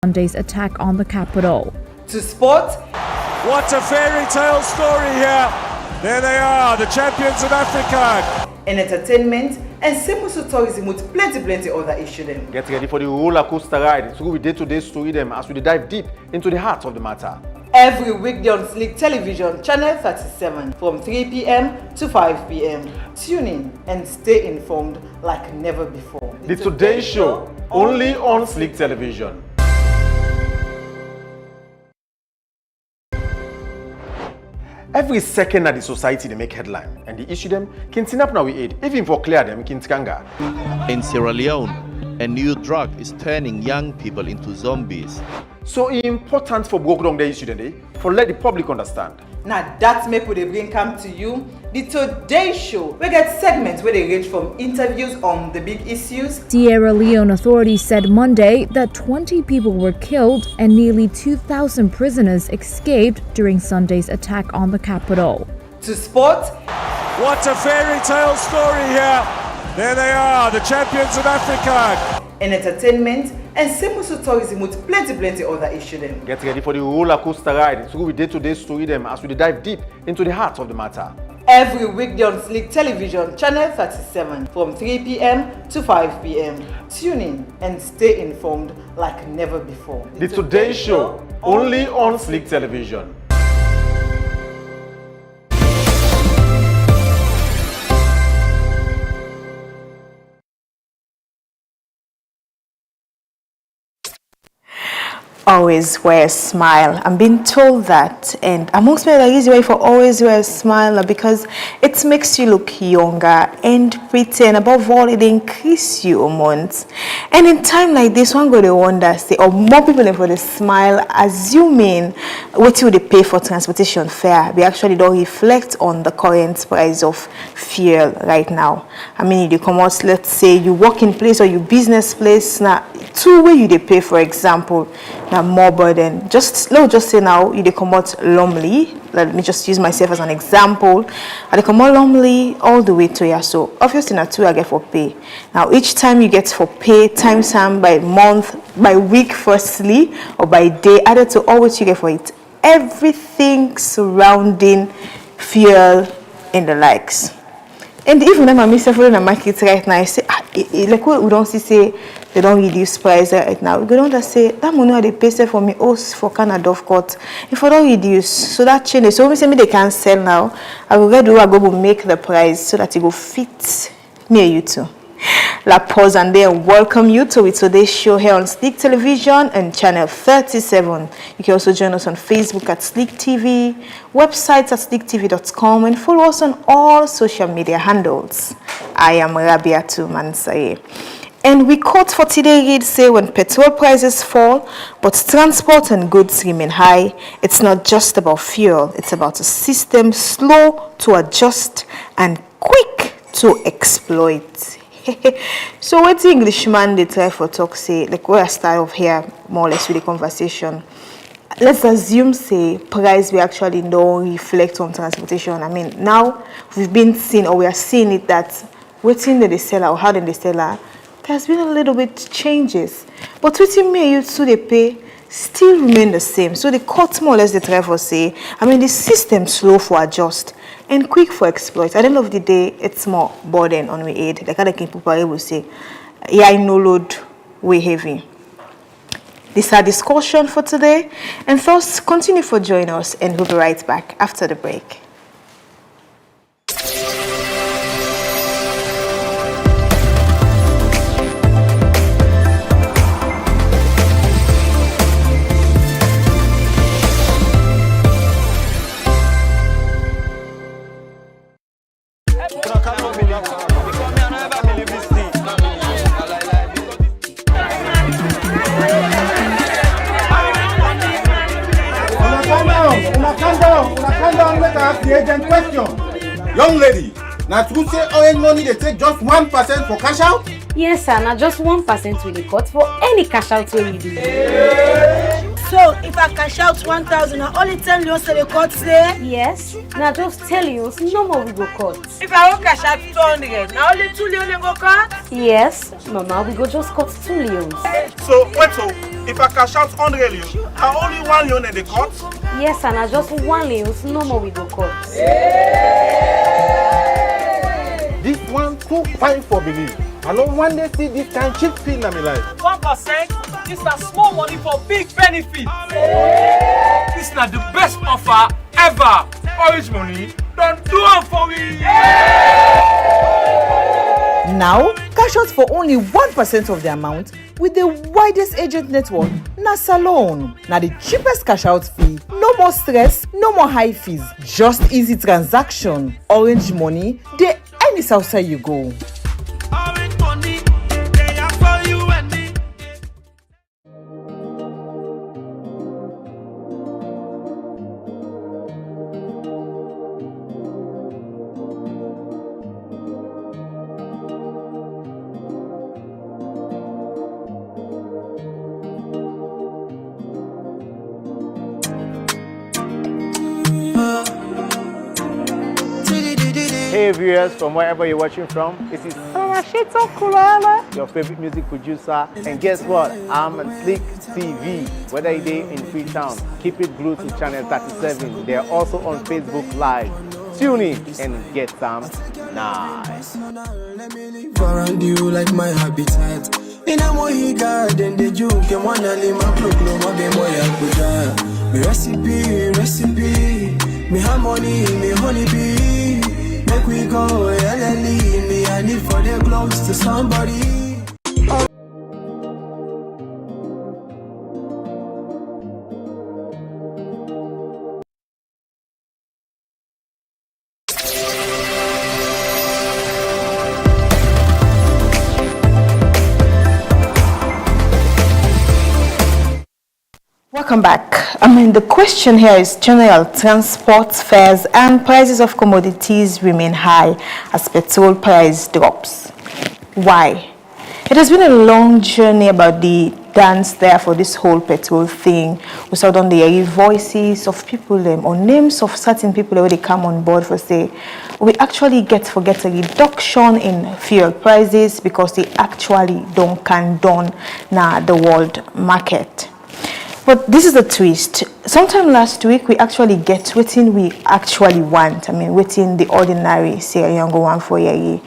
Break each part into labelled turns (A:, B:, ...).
A: Sunday's attack on the Capitol.
B: To sport,
C: what a fairy tale story here. There they are, the champions of Africa.
B: In entertainment, and Semusu tourism with plenty other issues.
D: Get ready for the roller coaster ride. So we day-to-day story them as we dive deep into the heart of the matter.
B: Every weekday on Slick Television, Channel 37, from 3 p.m. to 5 p.m. Tune in and stay informed like never before.
D: The Today Show, only on Slick Television. Every second that the society they make headline and they issue them can up now we aid, even for clear them kintkanga.
E: In Sierra Leone, a new drug is turning young people into zombies.
D: So it's important for broke down the issue today, for let the public understand.
B: Now that's make we bring come to you the Today Show. We get segments where they range from interviews on the big issues.
A: Sierra Leone authorities said Monday that 20 people were killed and nearly 2,000 prisoners escaped during Sunday's attack on the Capitol.
B: To sport,
C: what a fairy tale story here. There they are, the champions of Africa.
B: In entertainment, and Semusu tourism with plenty other issues.
D: Get ready for the roller coaster ride. So we day-to-day story them as we dive deep into the heart of the matter.
B: Every weekday on Slick Television, Channel 37, from 3 p.m. to 5 p.m. Tune in and stay informed like never before.
D: The Today Show, only on Slick Television.
F: Always wear a smile. I'm being told that, and amongst me, the easy way for always wear a smile are because it makes you look younger and pretty, and above all, it increases your hormones. And in time like this, one go to wonder, say, or more people for the smile, assuming what you would pay for transportation fare, we actually don't reflect on the current price of fuel right now. I mean, you come out, let's say you work in place or your business place, now two way you they pay, for example. Now more burden. Let's just say now you come out Lumley. Let me just use myself as an example. I come out Lumley all the way to here. So obviously now two I get for pay. Now each time you get for pay times time by month, by week firstly, or by day added to all what you get for it. Everything surrounding fuel and the likes. And even when I'm in the market right now, I say, like we don't say they don't reduce price right now. We don't say that money they pay for me for Canada of course. If I don't reduce, so that changes. So when say me they can sell now, I will go make the price so that it will fit me and you too. La pause and then welcome you to today's show here on Slick Television and Channel 37. You can also join us on Facebook at Slick TV, websites at slicktv.com, and follow us on all social media handles. I am Rabiatu Mansaye. And we quote for today read say when petrol prices fall, but transport and goods remain high, it's not just about fuel, it's about a system slow to adjust and quick to exploit. So what the Englishman they try for talk say, like where I start off here more or less with the conversation. Let's assume say price we actually don't reflect on transportation. I mean now we've been seeing or we are seeing it that waiting they sell or how they sell her, there's been a little bit changes. But waiting me you to they pay still remain the same. So the cut more or less they try for say, I mean the system slow for adjust and quick for exploit. At the end of the day, it's more burden on we aid. Like other people will say, yeah, I no load way heavy. This is our discussion for today. And first, continue for joining us and we'll be right back after the break.
G: Young lady, now to say orange money they take just 1% for cash out?
H: Yes, sir. Now just 1% will be cut for any cash out we do.
I: So if I cash out 1,000, I only tell you so the cut say?
H: Yes. Now just tell you, no more we go cut.
I: If I won't cash out 200, now only 2 million go cut?
H: Yes, Mama, we go just cut 2 million.
G: So wait, so if I cash out 100 leon, I only 1 leon in the court.
H: Yes, and I just 1 leon, no more we go court.
G: This one too fine for believe. I don't want to see this kind cheap thing in my life.
J: 1%, this is small money for big benefit. This is not the best offer ever. Orange money, don't do it for me.
B: Now, cash out for only 1% of the amount with the widest agent network, na Salone. Now the cheapest cash out fee. No more stress, no more high fees. Just easy transaction. Orange money, they any outside you go.
J: Orange money, they are for you and me.
K: Hey viewers, from wherever you're watching from, this is your favorite music producer, and guess what? I'm on Slick TV. Whether you're in Freetown, keep it glued to channel 37. They're also on Facebook Live. Tune in and get some nice.
L: Let me live around you like my habitat. In a mohi garden, the juke and one lima proclo, my be moya. Me recipe, me harmony, me honeybee. Make we go, LLE, me I need for the close to somebody.
F: Welcome back. The question here is general transport fares and prices of commodities remain high as petrol price drops. Why? It has been a long journey about the dance there for this whole petrol thing. We saw on the voices of people or names of certain people where they come on board for say, we actually get a reduction in fuel prices because they actually don't condone now the world market. But this is a twist. Sometime last week, we actually get what we actually want. Within the ordinary, say, younger one for a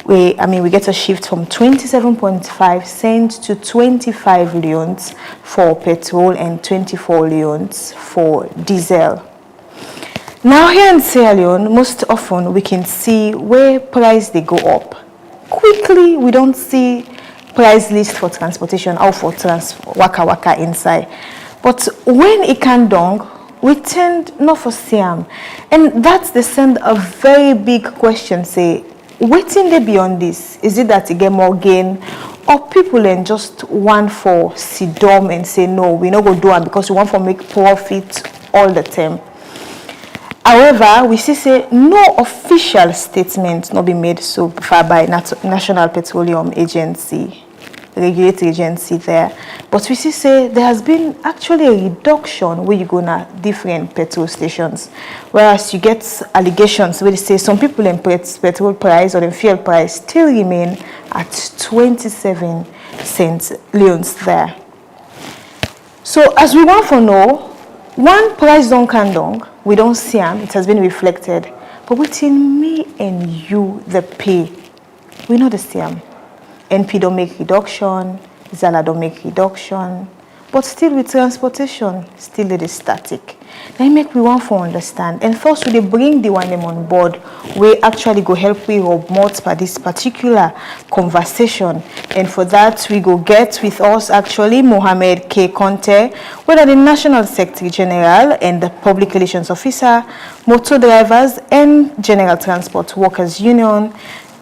F: we get a shift from 27.5 cents to 25 leons for petrol and 24 leons for diesel. Now here in Sierra Leone, most often we can see where price they go up. Quickly, we don't see price list for transportation or for waka inside. But when it can down, we tend not for Siam. And that's the send a very big question, say, waiting there beyond this, is it that you get more gain? Or people then just want for sit down and say, no, we're not going to do it because we want to make profit all the time. However, we see say no official statement not be made so far by National Petroleum Agency. Regulatory agency there, but we see say there has been actually a reduction where you go na different petrol stations, whereas you get allegations where they say some people in petrol price or the fuel price still remain at 27 cents leons there. So as we want to know, one price don't come down, we don't see them, it has been reflected, but within me and you the pay, we know the same. NP don't make reduction, Zala don't make reduction, but still with transportation, still it is static. That make we want to understand. And first, we bring the one them on board, we actually go help we rob more for this particular conversation. And for that, we go get with us actually Mohamed K. Conte, whether the National Secretary General and the Public Relations Officer, Motor Drivers and General Transport Workers Union,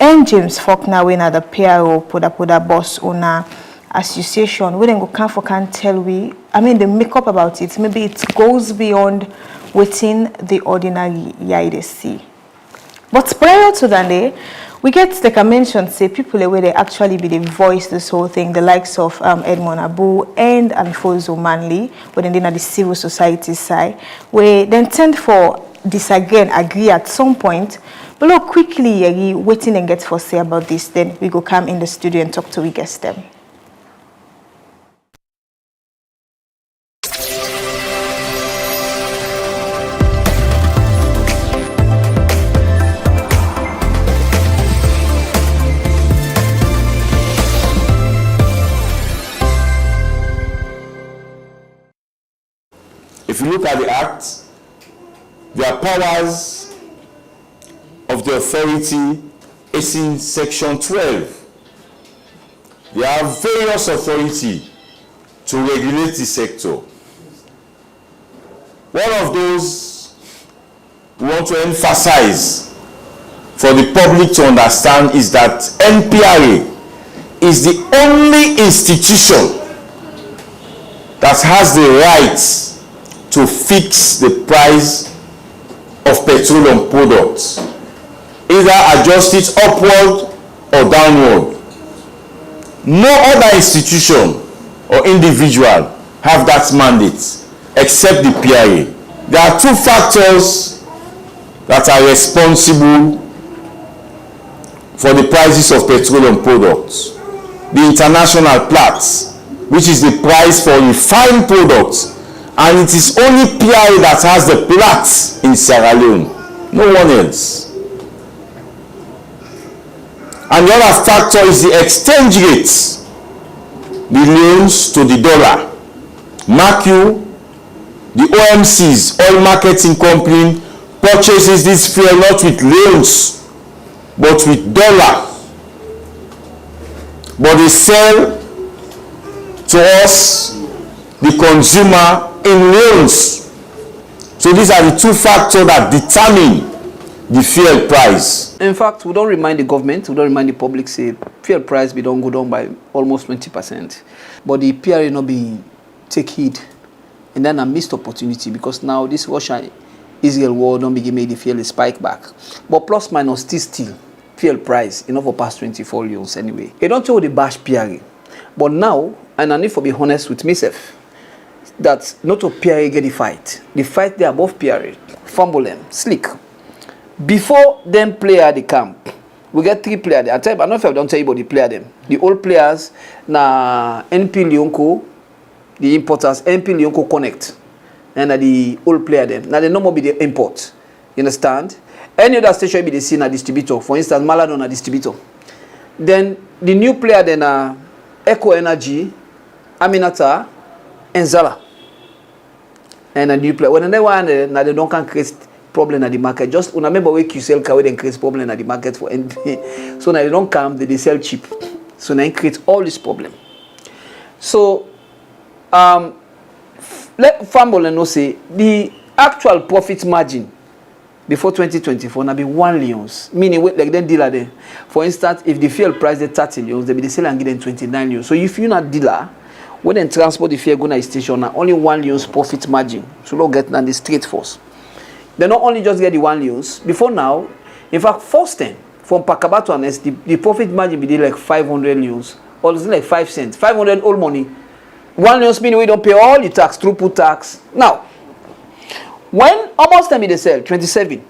F: and James Faulkner, when at the PRO, Poda Boss Owner Association, we then go can tell we, the makeup about it, maybe it goes beyond within the ordinary see. But prior to that day, we get, like I mentioned, say people where they actually be the voice this whole thing, the likes of Edmond Abu and Alfonso Manley, when they are the civil society side, where then tend for disagree and agree at some point. But look, quickly, waiting and get for say about this, then we go come in the studio and talk to we guest them.
M: If you look at the Act, there are powers of the authority is in Section 12. They have various authority to regulate the sector. One of those we want to emphasize for the public to understand is that NPRA is the only institution that has the right to fix the price of petroleum products, either adjust it upward or downward. No other institution or individual have that mandate except the PRA. There are two factors that are responsible for the prices of petroleum products. The international Platts, which is the price for refined products, and it is only PRA that has the Platts in Sierra Leone, no one else. And the other factor is the exchange rates, the loans to the dollar. Mark you, the OMCs, Oil Marketing Company, purchases this fuel not with loans, but with dollar. But they sell to us, the consumer, in loans. So these are the two factors that determine the fuel price.
N: In fact, we don't remind the government, we don't remind the public, say fuel price be don't go down by almost 20%. But the PRA not be take heed, and then a missed opportunity, because now this Russia-Israel war don't begin make the fuel spike back. But plus minus still fuel price enough for past 24 years anyway. They don't tell the bash PRA. But now, and I need to be honest with myself, that not to PRA get the fight. The fight they above PRA. Fumble them, slick. Before them play at the camp, we get 3 players there. I don't know if I don't tell you about the player them. The old players, na NP Lyonco, the importers, NP Lyonco Connect, and the old player them. Now they no more be the import. You understand? Any other station be the scene a distributor. For instance, Maladon a distributor. Then the new player then Eco Energy, Aminata, and Zala. And a new player. When they want, now they don't can create problem at the market. Just remember where QCL can then create problem at the market for NP. So now they don't come, they sell cheap. So now they create all this problem. So let Fumble and say the actual profit margin before 2024 now be 1 Leons. Meaning like then dealer there. For instance, if the fuel price is 30 Leons, they be the sell and give them 29 Leons. So if you're not dealer, when they transport the fuel go to the station, now only 1 Leons profit margin. So don't get on the straight force. They not only just get the 1 Leons. Before now, in fact, first time from Pakaba to Anes, the profit margin be like 500 Leons. Or it's like 5 cents. 500 all money. 1 Leons meaning we don't pay all the tax, throughput tax. Now, when almost time they sell 27.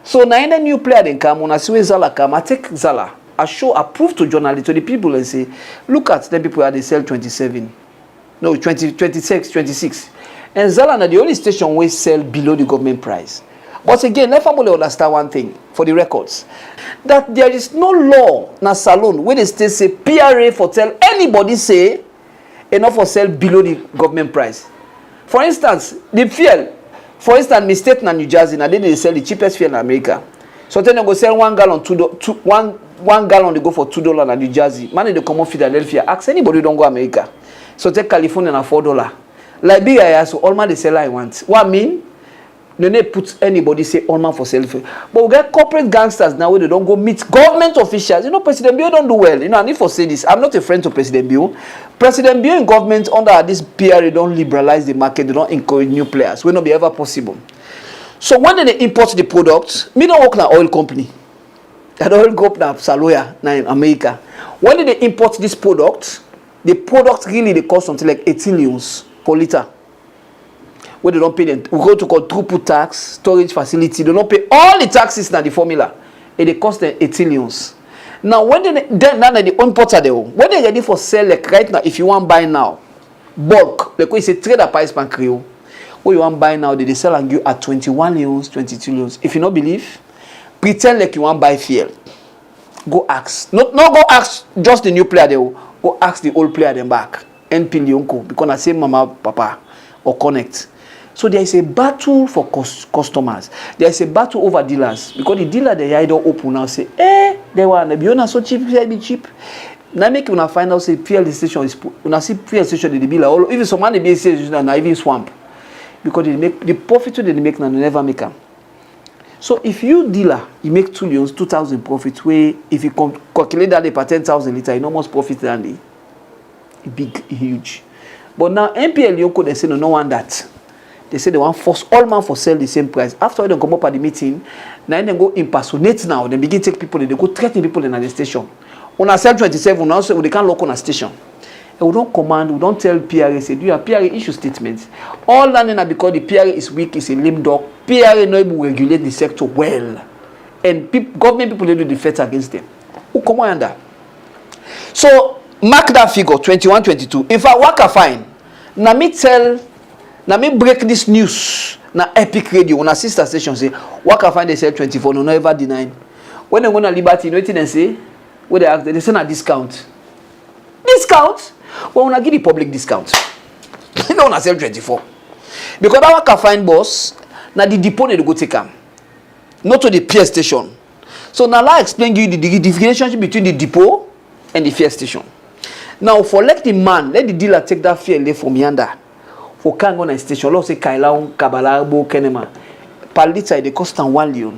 N: So now in the new player then come, when I see Zala come, I take Zala. I show, I prove to journalists, to the people and say, look at them people that they sell 27. No, 20, 26, 26. And Zala na the only station where sell below the government price. But again, let family understand one thing for the records. That there is no law na salon where they still say PRA for tell anybody say enough for sell below the government price. For instance, the fuel, for instance, my state na New Jersey, na they sell the cheapest fuel in America. So then they go sell 1 gallon, one gallon they go for $2 na New Jersey. Man they come on Philadelphia. Ask anybody don't go America. So take California na $4. Like big area, so all man the seller I want. What I mean? They don't put anybody say all man for sale. But we get corporate gangsters now where they don't go meet government officials. You know, President Bio don't do well. You know, I need to say this. I'm not a friend to President Bio. President Bio in government under this PRA don't liberalize the market. They don't encourage new players. Will not be ever possible. So when they import the products, me don't work na oil company. I don't go up na Saloya na in America. When they import this product, the product really they cost something like 18 Leons per liter. Where they don't pay them, we go to call throughput tax, storage facility. They don't pay all the taxes na the formula. And they cost them 18 Leons. Now when now the importer they when they ready for sell like right now, if you want buy now, bulk, like we say trader price pan Creole. What you want buy now, they sell and you at 21 Leons, 22 Leons. If you don't believe, pretend like you want buy fuel. Go ask. Not go ask just the new player they will. Go ask the old player them back. NP Lyonco, because I say mama, papa, or connect. So there is a battle for customers. There is a battle over dealers because the dealer they either open now say, they want to be on so cheap, be cheap. Now make you find out say fuel station is una see fuel station they be like all even some money be station na even swamp because they make the profit they make now never make them. So if you dealer you make 2 million 2,000 profit where if you calculate that per 10,000 litre you almost profit than the big huge. But now NPL Yoko they say no one that. They say they want force all man for sell the same price. After they come up at the meeting, now they go impersonate now. They begin take people, they go threaten people in the station. On a sell 27, now say they can't lock on a station. And we don't command, we don't tell PRA, say do your PRA issue statements. All that now because the PRA is weak, is a lame dog. PRA no able to regulate the sector well. And government people they do the fight against them. Who come on that? So mark that figure 21, 22. If I work a fine, now me break this news na Epic Radio on a sister station say what can find they sell 24 no ever deny. When they go na Liberty, waiting and say what they ask they say na discount. Discount? Well, when I give the public discount. They don't sell 24. Because that can find boss na the depot they go take am. Not to the peer station. So now I explain you the relationship between the depot and the fuel station. Now for let the man, let the dealer take that fuel from yonder. For can on a station, let's say Kailaun, Kabalabo, Kenema. Per litre, they cost 1 million.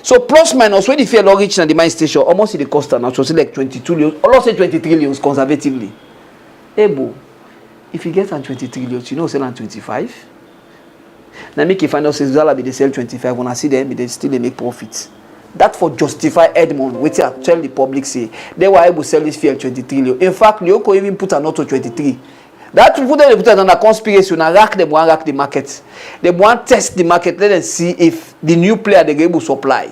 N: So plus minus when the fuel reach at the mine station, almost the cost now. So like 22 million, or let's say 23 million conservatively. Ebo, if you get on 23 million, you know sell on 25. Now make you find out say Zala be they sell 25. When I see them, they still they make profits. That for justify Edmond, which I tell the public say they were able to sell this fuel 23 million. In fact, Lyoko even put a note to 23. That people they put it on a conspiracy, and rack them one rack the market. They want test the market, let them see if the new player they able to supply.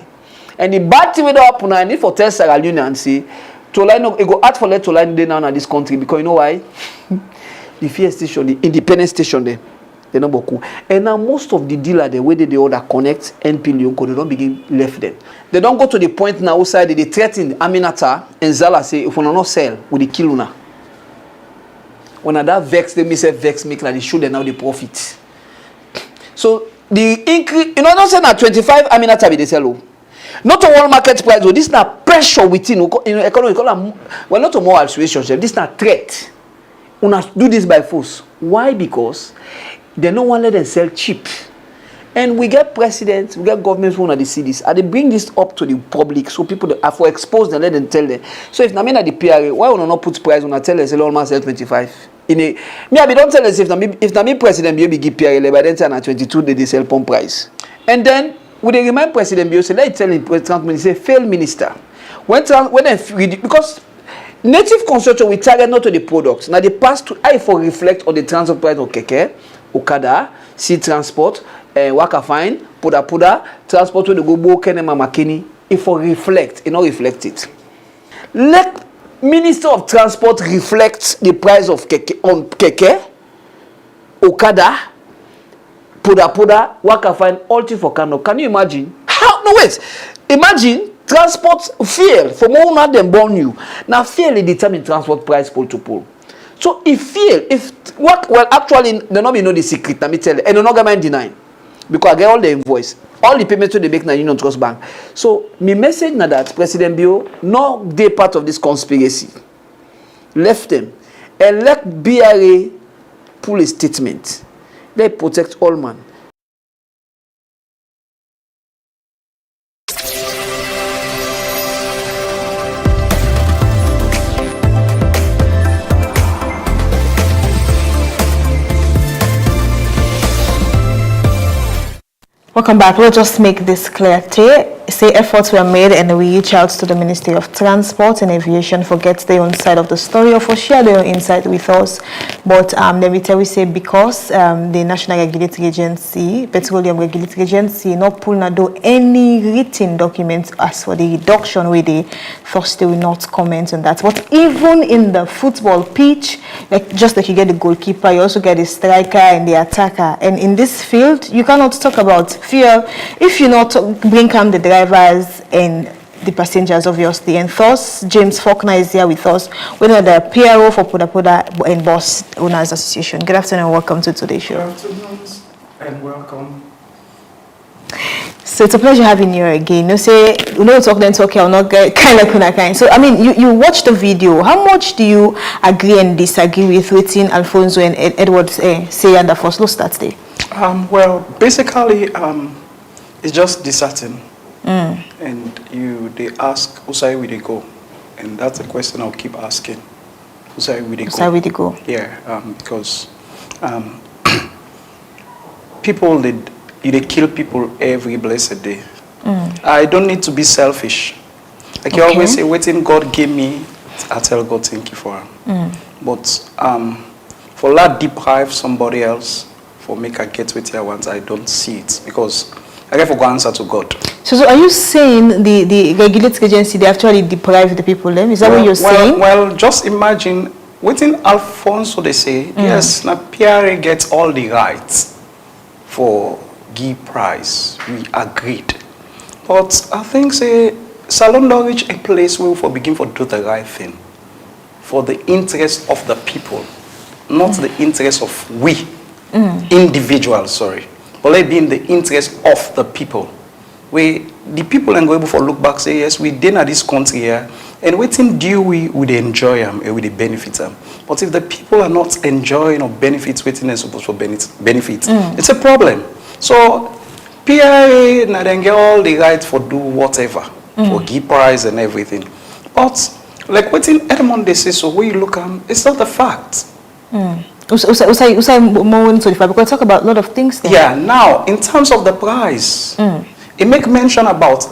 N: And the bad thing with the happen, I need for tell Sarah Luna and say, to line up, it go hard for let to line down in this country because you know why? The fuel station, the independent station there, they not beaucoup. And now most of the dealer the way they order connect NP Lyoko, they don't begin left them. They don't go to the point now outside they threaten Aminata and Zala say if we not sell, we kill Luna. When that vex, they say vex make like they show them now the profit. So the increase, you know, not saying that 25 Aminata be they sell. Not to all market price, this is not pressure within economy. Well, not to more situation. This is not threat. We must do this by force. Why? Because they don't want to let them sell cheap. And we get presidents, we get governments who want to see this. And they bring this up to the public so people that are for exposed and let them tell them. So if Namina the PRA, why would not put price when I tell them sell almost sell 25? Me I don't tell us if Nami president be give PRA by then tell na 22 they sell pump price. And then would they remind president be say let tell him president say failed minister. When because native construction we target not to the products. Now they pass to I for reflect on the transport price of Keke, Okada, sea transport, Waka Fine, Puda, transport to the Gobo, Kenema Makini, if for reflect, you know, reflect it. Let Minister of Transport reflect the price of Keke on Keke, Okada, Puda, Waka Fine, all for Kano. Can you imagine? How? No, wait. Imagine transport fuel from all not them born you. Now fuel is determine transport price pole to pole. So if actually they not be know the secret. Let me tell you, and they're not gonna deny. Because I get all the invoice, all the payments to the bank na Union Trust Bank. So my message now that President Bio no they part of this conspiracy. Left them and let BRA pull a statement. Let protect all man.
F: Welcome back. We'll just make this clear. Say efforts were made and we reach out to the Ministry of Transport and Aviation for get their own side of the story or for share their own insight with us. But we say because the National Regulatory Agency, Petroleum Regulatory Agency, not pull not do any written documents as for the reduction with the first they will not comment on that. But even in the football pitch, just like you get the goalkeeper, you also get the striker and the attacker. And in this field, you cannot talk about fear if you not bring calm the drivers and the passengers, obviously. And thus, James Faulkner is here with us. We're the PRO for Puda and Boss Owners Association. Good afternoon and welcome to today's show.
O: Good afternoon. and welcome.
F: So it's a pleasure having you again. You say you know talk then talk or not kind of kind. So I mean you watched the video. How much do you agree and disagree with waiting Alfonso and Edward say and the first low start day?
O: Well, basically it's just disheartening. And they ask who side will they go? And that's a question I'll keep asking. Who side will they go?
F: Who will they go?
O: Yeah, because people they kill people every blessed day. I don't need to be selfish. Like you always say, waiting God gave me, I tell God thank you for him. But for that deprive somebody else, for make I get with I want, I don't see it because I get for go answer to God.
F: So are you saying the regulatory agency they actually deprive the people then? Is that what you're saying?
O: Well, just imagine within Alfonso they say, yes, now PRA gets all the rights for give price. We agreed. But I think say Salon don't reach a place where we begin to do the right thing. For the interest of the people, not the interest of we, individuals, sorry. But let be in the interest of the people. Where the people and go able to look back say, yes, we did at this country here, and waiting do we would enjoy them and would benefit them. But if the people are not enjoying or benefits waiting they're supposed to benefit, it's a problem. So PRA now then get all the right for do whatever, for give price and everything. But like waiting Edmond they say, so when you look it's not a fact.
F: Usai more into the because talk about a lot of things there.
O: Yeah, now in terms of the price, it make mention about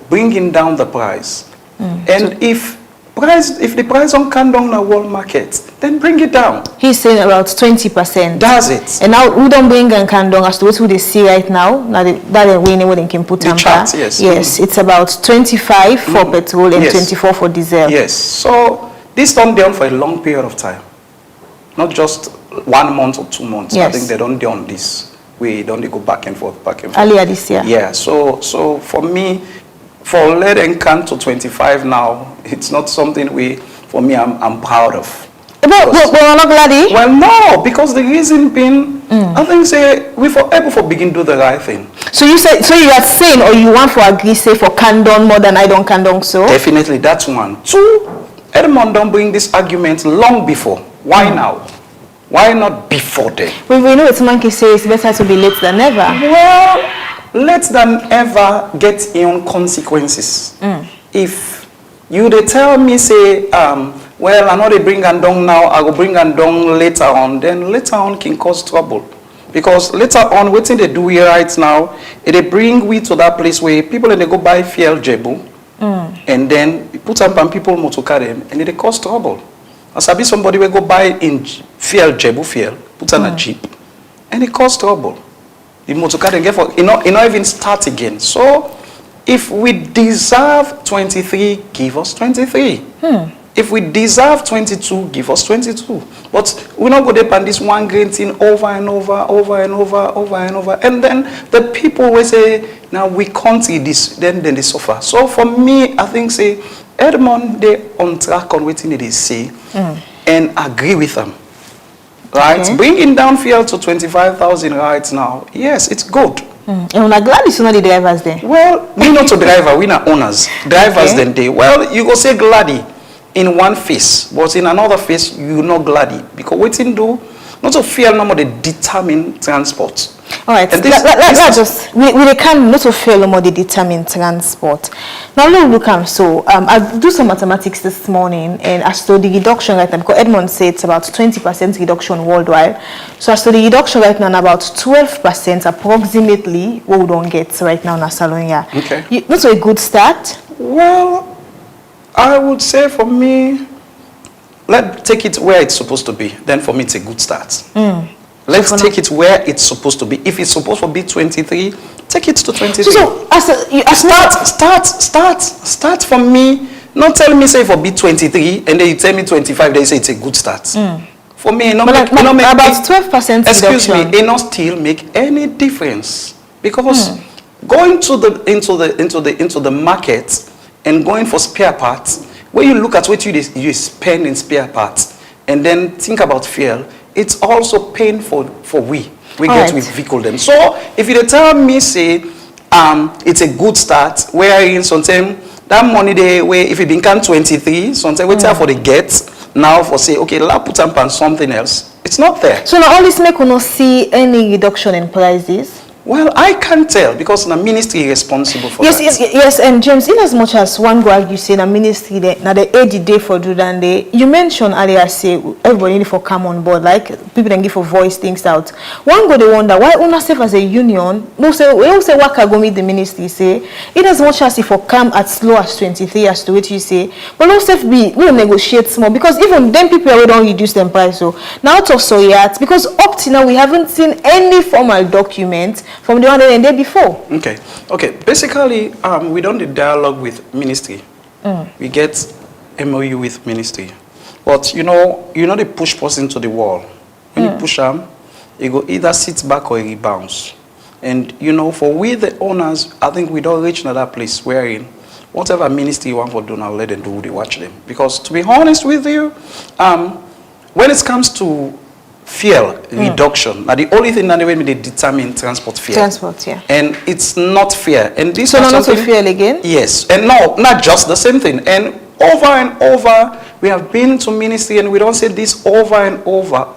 O: bringing down the price. And if the price on Kandong na world market, then bring it down.
F: He's saying about 20%.
O: Does it?
F: And now we don't bring in Kandong as to what they see right now. Now that way they can put
O: the chart, yes.
F: Yes, it's about 25 for petrol and 24 for diesel.
O: Yes. So this done down for a long period of time. Not just 1 month or 2 months.
F: Yes.
O: I think they don't do on this. We don't go back and forth.
F: Earlier this year.
O: Yeah. So for me, for lead and can to 25 now, it's not something for me I'm proud of.
F: But we're not glad.
O: Well, no, because the reason being, I think say we for able for begin do the right thing.
F: So you are saying, or you want for agree say for Kandong more than I don't Kandong so?
O: Definitely, that's one. Two, Edmond don't bring this argument long before. Why now? Why not before then?
F: Well, we know it's monkey say it's better to be late than never.
O: Well, late than ever get in consequences. If you they tell me say, well, I know they bring Andong now, I will bring Andong later on, then later on can cause trouble. Because later on, waiting they do here right now, they bring we to that place where people and they go buy fuel jebu, and then put some people motocar them, and they cause trouble. As I be somebody will go buy in fuel jebu fuel, put on a jeep, and it cause trouble. The motocar then get for you not even start again. So if we deserve 23, give us 23. If we deserve 22, give us 22. But we not go there and this one green thing over and over. And then the people will say, now we can't see this, then they suffer. So for me, I think say Edmond they on track on what they say and agree with them. Right? Okay. Bringing down fuel to 25,000 right now, yes, it's good.
F: And I'm glad it's not the drivers then.
O: Well, we not a driver, we not owners. Drivers then they. Well, you go say Gladdy in one face, but in another face you not Gladdy. Because waiting do not to fear no more they determine transport.
F: All right, let's just we can not to fail no more they determine transport. Now look so I do some mathematics this morning and as to the reduction right now, because Edmond said it's about 20% reduction worldwide. So as to the reduction right now, about 12% approximately what we don't get right now in Salonia.
O: Okay.
F: Not a good start.
O: Well, I would say for me, let's take it where it's supposed to be. Then for me, it's a good start. Let's take it where it's supposed to be. If it's supposed to be 23, take it to 23.
F: So
O: start for me. Not tell me say for be 23 and then you tell me 25. They say it's a good start. For me, not make
F: about 12%.
O: Excuse me, it not still make any difference because going into the market and going for spare parts. When you look at what you spend in spare parts and then think about fuel, it's also painful for we. we
F: All
O: get
F: right.
O: we vehicle them. So if you dey tell me say it's a good start, wherein sometimes that money they where if it become 23, sometimes we tell for the get now for say okay, let's put up on something else. It's not there.
F: So now all this make we not see any reduction in prices.
O: Well, I can't tell because the ministry is responsible for that.
F: Yes, and James, in as much as one go argue say the ministry now the 80 day for do than day, you mentioned earlier say everybody need for come on board, like people then give for voice things out. One go they wonder why una self as a union, no say we all say what can go meet the ministry say, in as much as if for come at slow as 23 as to what you say, but no self be we negotiate small because even them people we don't reduce them price. So now out of so yet because up to now we haven't seen any formal document from the one that day before.
O: Okay. Basically, we don't do dialogue with ministry. We get MOU with ministry. But you know they push person to the wall. When you push them, you go either sit back or he bounce. And for we the owners, I think we don't reach another place wherein whatever ministry you want for do now, let them do, they watch them. Because to be honest with you, when it comes to fuel reduction, now the only thing that they determine transport fuel.
F: Transport, yeah.
O: And it's not fair. And this
F: so
O: is
F: not
O: something,
F: fuel again?
O: Yes. And no, not just the same thing. And over, we have been to ministry and we don't say this over and over.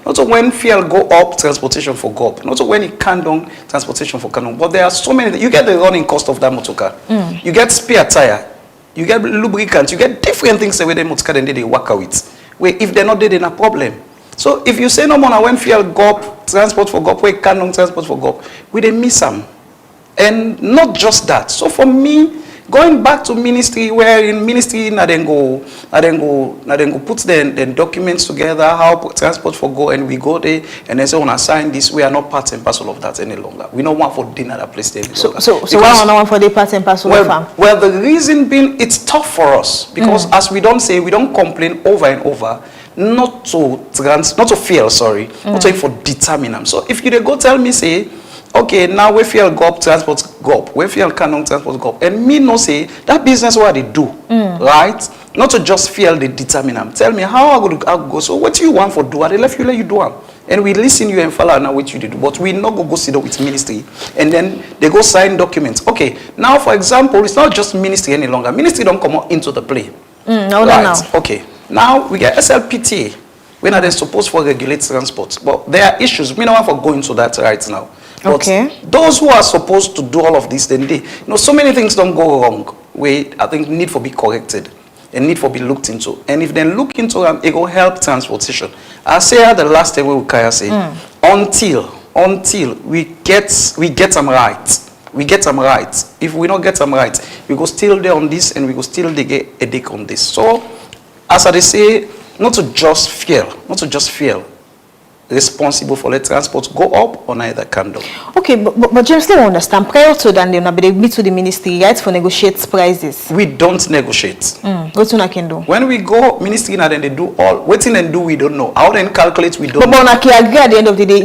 O: Not when fuel go up, transportation for go up. Not when it can down, transportation for can down. But there are so many. You get the running cost of that motor car. You get spare tire. You get lubricant. You get different things the way the motor car and they work out with. Where if they're not there, they're a problem. So if you say no more when fuel go up, transport for go up, where can down, transport for go up, we they miss them. And not just that. So for me, going back to ministry, where in ministry now then go put the documents together, how transport for go, and we go there and then say on assign this, we are not part and parcel of that any longer. We don't want for dinner that place there.
F: So why not want for the part and parcel of farm?
O: Well, the reason being it's tough for us because as we don't complain over and over, not to fail, not to for determine them. So if you go tell me say, okay, now we feel go up, transport go up. We feel canon transport go up. And me no say that business what they do, right? Not to just feel they determine them. Tell me how I go. So what do you want for do? I let you do them. And we listen you and follow now what you do. But we not go sit down with ministry. And then they go sign documents. Okay, now for example, it's not just ministry any longer. Ministry don't come into the play.
F: No.
O: Okay. Now we get SLPTA. When are they supposed to regulate transport? But there are issues. We don't want to go into that right now. But those who are supposed to do all of this, then they, so many things don't go wrong. Where I think need for be corrected and need for be looked into. And if they look into them, it will help transportation. I say the last thing we will say, until we get them right. We get them right. If we don't get them right, we go still there on this and we go still get a dick on this. So, as I say, not to just feel responsible for let transport go up on either candle. Okay,
F: but James, don't understand. Prior to that, they meet to the ministry, right, for negotiate prices.
O: We don't negotiate.
F: What you can do?
O: When we go ministry, then they do all. What they do, we don't know. How they calculate, we don't know.
F: But agree at the end of the day.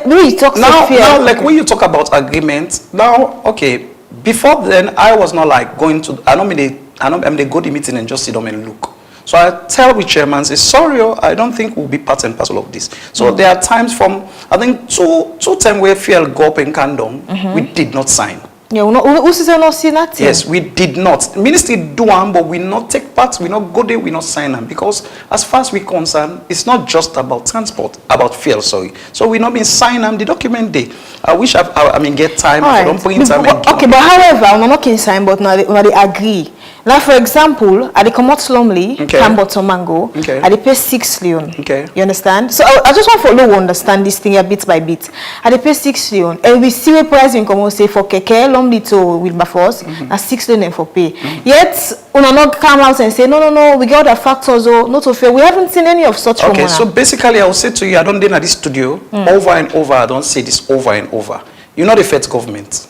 F: We talk
O: now, like when you talk about agreement, now, okay, before then, I was not like going to, I mean, they go to the meeting and just sit down and look. So I tell the chairman, say, sorry, I don't think we'll be part and parcel of this. So there are times from, I think, two times where fuel go up and can down, we did not sign.
F: Yeah, who says not see that?
O: Yes, we did not. Ministry do one, but we not take part, we not go there, we not sign them. Because as far as we concerned, it's not just about transport, about fuel, sorry. So we not been signing them, the document day. I wish I get time,
F: right.
O: I don't bring time.
F: Okay, but however, I'm not can sign, but now they agree. Like for example, I come out slumly, Camboto Mango, I pay 6 leon. You understand? So I just want to understand this thing bit by bit. I pay 6 leon, and we see a price in come say for keke lumli to Wilberforce, na 6 leon for pay. Yet, we not come out and say no, we got the factors or not so fair. We haven't seen any of such.
O: Okay, so basically, I will say to you, I don't dinner this studio over and over. I don't say this over and over. You're not the Fed government.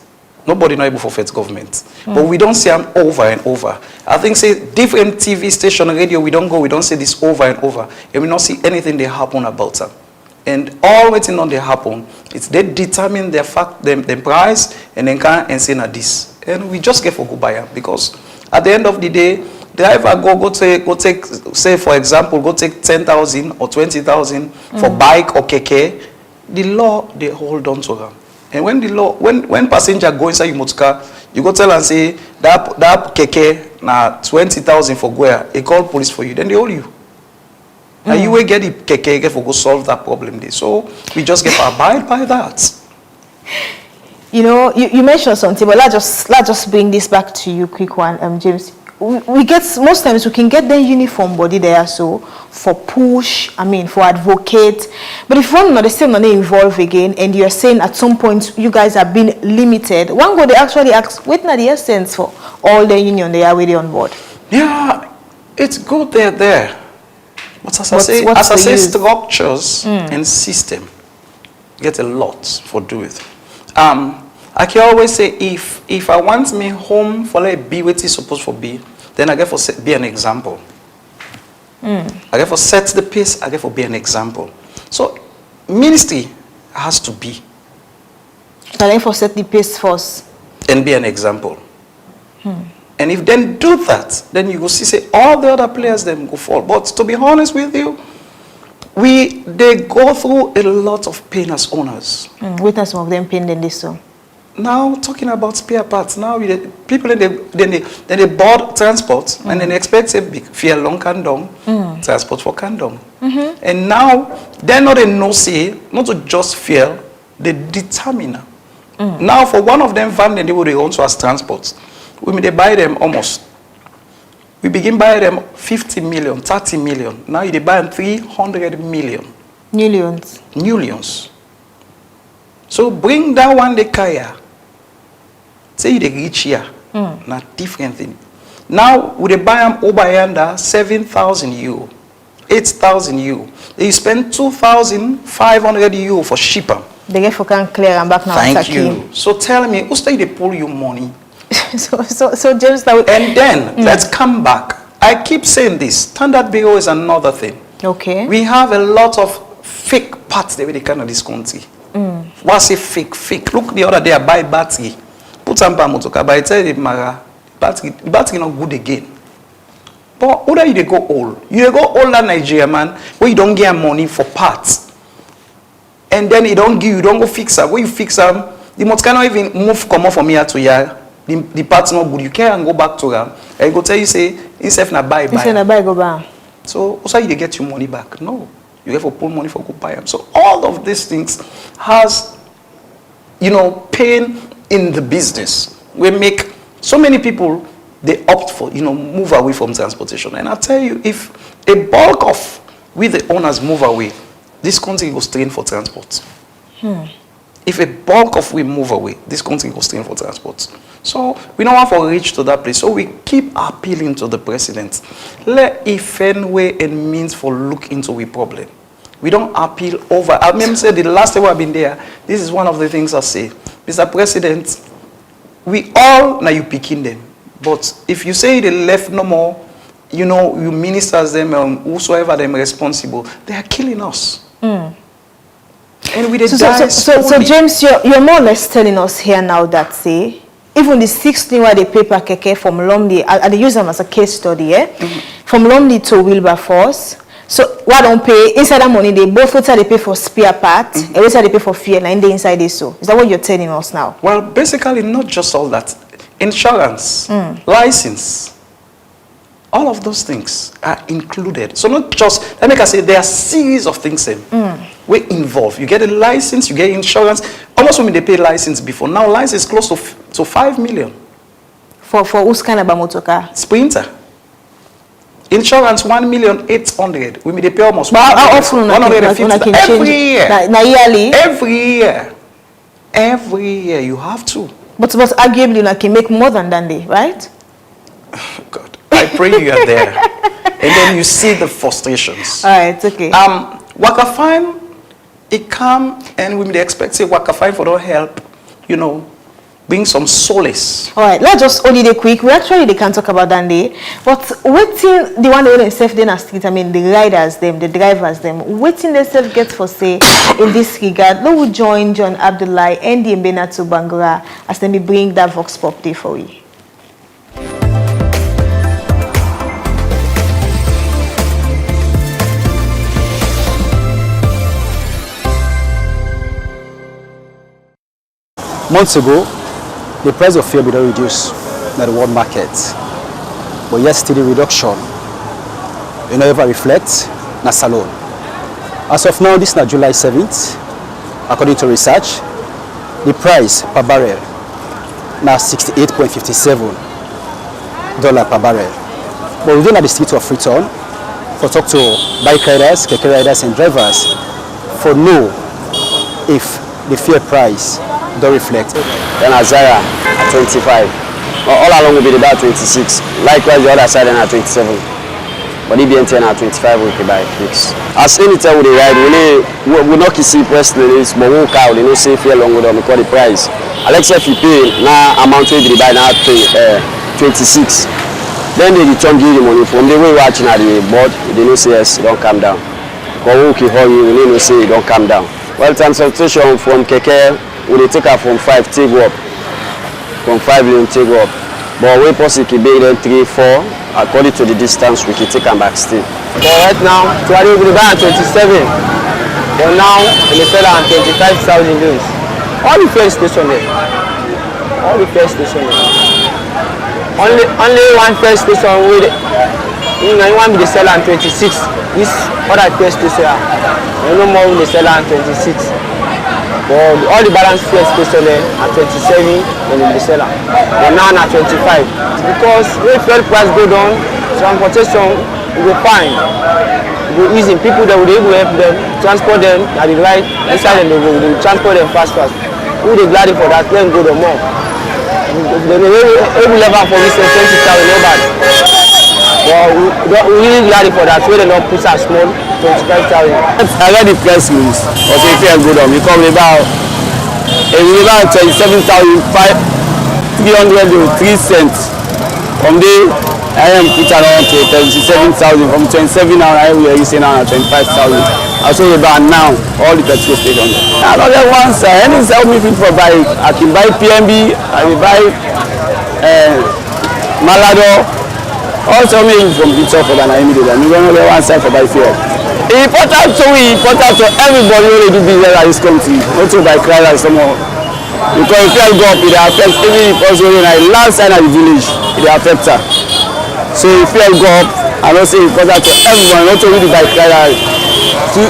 O: Nobody not able for Fed government. But we don't say them over and over. I think say different TV station, radio, we don't say this over and over. And we don't see anything they happen about them. And all waiting on they happen, it's they determine their fact, the price, and then can and say na this. And we just get for go buy them. Because at the end of the day, driver go take, say for example, go take 10,000 or 20,000 for bike or keke. the law, they hold on to them. And when the law, when passenger go inside your motor car, you go tell and say, that keke, na 20,000 for Goya, they call police for you, then they hold you. And you will get the keke for go solve that problem there. So we just get to abide by that.
F: You know, you mentioned something, but let's just bring this back to you, quick one, James. We get, most times we can get the uniform body there, so for push, for advocate. But if one not the same, not involve again, and you're saying at some point you guys are being limited, one go they actually ask, what not the essence for all the union they are already on board?
O: Yeah, it's good they're there. But as I say, structures and system get a lot for do it. I can always say, if I want me home for like be what it's supposed to be, then I get for be an example. I get for set the pace, I get for be an example. So ministry has to be.
F: So I get for set the pace first.
O: And be an example. And if then do that, then you will see say all the other players then go fall. But to be honest with you, they go through a lot of pain as owners.
F: Witness some of them pain than this so.
O: Now talking about spare parts, now people then they board transport and then expect a big fear long kandong transport for kandong. And now they're not a no say, not to just fear, they determine. Now for one of them van then they would also as transport. They buy them almost. We begin buying them 50 million, 30 million. Now they buy them 300 million. Millions. So bring that one the kaya. Say they reach here. Not different thing. Now we buy them over yonder 7,000 euro, 8,000 euro. They spend 2,500 euro for shipping.
F: They get for can clear and back now.
O: Thank you. So tell me, who's they pull you money?
F: so James,
O: and then let's come back. I keep saying this. Standard Bureau is another thing.
F: Okay.
O: We have a lot of fake parts that we can in this country. What's a fake? Fake. Look, the other day I buy battery. Put some motoka, but I tell you, the battery not good again. But whether you go old, you go older Nigeria man, where you don't get money for parts, and then you don't go fix them. Where you fix them, the motor cannot even move come off from here to here. The parts not good. You can't go back to them. I go tell you say instead na buy.
F: Instead na buy go buy.
O: So also you get your money back. No, you have to pull money for go buy them. So all of these things has, pain in the business. We make so many people they opt for move away from transportation. And I tell you, if a bulk of the owners move away, this country will strain for transport. If a bulk of we move away, this country will strain for transport. So we don't want to reach to that place. So we keep appealing to the president. Let if any way and means for look into the problem. We don't appeal over. I remember say the last time I've been there, this is one of the things I say. Mr. President, we all now you picking them. But if you say they left no more, you ministers them whosoever them responsible, they are killing us. And we
F: so James, you're more or less telling us here now that say even the 16 where they paper keke from Lumley, they use them as a case study, from Lumley to Wilberforce. So why don't pay inside that money? They both they pay for spare parts, and outside they pay for fuel, and they inside this. So is that what you're telling us now?
O: Well, basically not just all that. Insurance, license, all of those things are included. So not just, let me say, there are a series of things we involve. You get a license, you get insurance. Almost when they pay license before. Now license is close to 5 million.
F: For whose kind of a motor car?
O: Sprinter. Insurance 1,800,000. We may pay almost
F: 150
O: every year.
F: Yearly?
O: Every year you have to.
F: But arguably you can make more than they, right?
O: God, I pray you are there. And then you see the frustrations.
F: All right, okay.
O: Waka Fine, it come and we may expect say Waka Fine for don't help, bring some solace.
F: All right, let's just only the quick. We actually can talk about that day, but waiting the one they themselves then as street. I mean the riders, the drivers, waiting themselves get for say in this regard. Let we join John Abdullahi and the Mbenatu Bangura as they bring that Vox Pop day for you.
P: Months ago, the price of fuel was reduced in the world market, but yet still the reduction never reflects na Salone. As of now, this is July 7th. According to research, the price per barrel now $68.57 per barrel. But within the state of Freetown, for talk to bike riders, keke riders, and drivers, for know if the fuel price don't reflect.
Q: Then Azara at 25. All along will be about 26. Likewise, the other side at 27. But EBN10 at 25 we can buy fix. As any time we ride, we not see press release, but we can't they no say fair long with them because the price. Alexa if you pay now amount to the buy now 26. Then they return give the money from the way watching at the board, they no say yes, it don't come down. Because we can hurry, we no say it don't come down. Well, transportation from Keke, we take her from 5 take up. From 5 lane take up. But we possibly can be then 3, 4. According to the distance, we can take them back still.
R: But right now, we will buy at 27. But now, we sell at 25,000 euros. All the first station there. All the first station there. Only one first station with you want me to sell at 26. This other first station, no more we sell at 26. But all the balance first station there at 27 when we sell at. But now at 25. Because if fuel price go down, transportation will go fine. It will easy. People that will be able to help them, transport them at the right inside and they will transport them fast. Who they glad for that, let them go the more. They will level for this 20,000 nobody. But we really glad for that, so they don't put us small 25,000.
Q: I read the press release of a fair good on because about 27,303 cents. From there, I am put around to 37,000. From 27 now, I will use now 25,000. I saw about now all the petrol stations. Another one, any sell me people for buy. I can buy PMB, I will buy Malado. Also, me from the top of an immediate. I'm going to one side for buy fuel. Important to everybody who do business in this country, not to buy cry like someone. Because if you go up, it affects even if also in the last side of the village, it affects her. So if you go up, I don't say important to everyone, not only the bike rider, to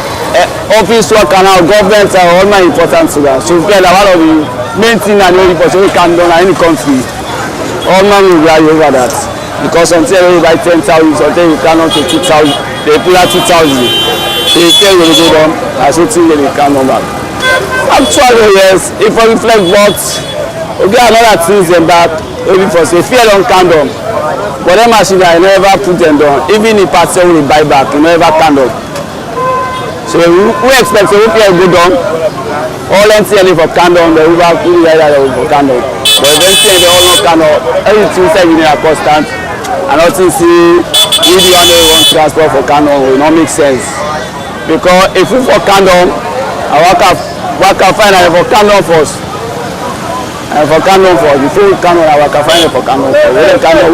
Q: office work and our government are all my important to that. So if you one of the main thing and only person we can do in any country, all man will rely over that. Because until you buy 10,000, until you can on to 2,000, they put out 2,000. They tell you to go down, I so think they can on back. Actually, yes, if I reflect what, we get another things in back, maybe for say, fear don't come down. But them machines, I never put them down. Even if I say we buy back, you never come down. So we expect to fear go down. All NCL for come down, the river will be for come down. But eventually, they all not come down. Everything said you need a constant. And also see, we the only one transport for Canon will not make sense. Because if we for Canon, I work out find for Canon first. And for Canon first, before Canon, I work out find for Canon first. We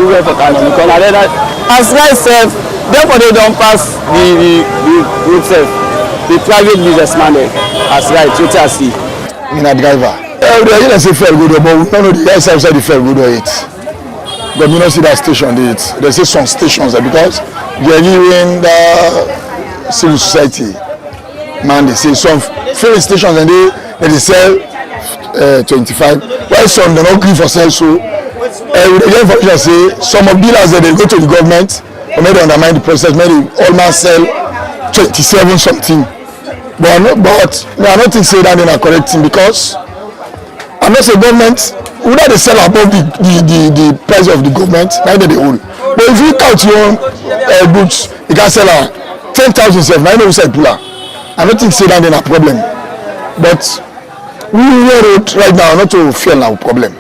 Q: wait for Canon. Because as I said, therefore they don't pass the route self. The private businessman as right, you tell see.
S: I'm a driver. They didn't say fair good, but we don't know the guys outside the fair good or it. But we don't see that station. They say some stations because they are giving the civil society. Man, they say some filling stations and they sell 25. While some they not give for sale. So we get information say some of dealers they go to the government or maybe undermine the process. Maybe all man sell 27 something. But we are not say that in a correct thing because I'm not saying government. Whether they sell above the price of the government, neither they own. But if you count your own goods, you can sell 10,000 self. Now you know we sell puller. I don't think say that is a problem. But we road right now not to feel our problem.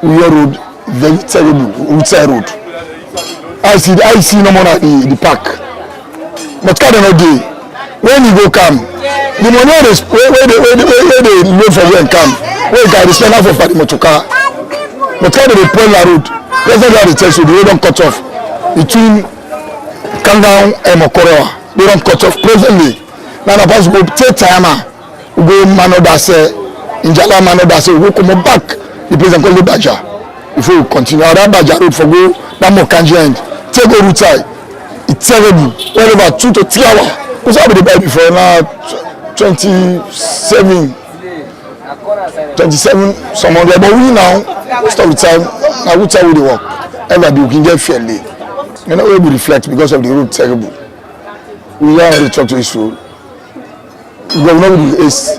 S: We road very terrible. Outside road. I see no more at the park. But car no day. When you go come, the money where they load for you and come. Where you spend half of the motor car. But how do they pull the road? Presently, how they tell you the road don't cut off between Kangang and Mokoroa. They don't cut off presently. Now, the bus go take time. We go man that say in Jalama, and say we come back the place and call it Baja before we continue. Around Baja Road for go that Mokanji end. Take go route side. It's terrible. Well over 2 to 3 hours. Because I be the buy before now 27 some hundred. But we now most of the time now we tell we the work. Everybody we can get fairly. You know we will reflect because of the road terrible. We already talk to this road. Government will ace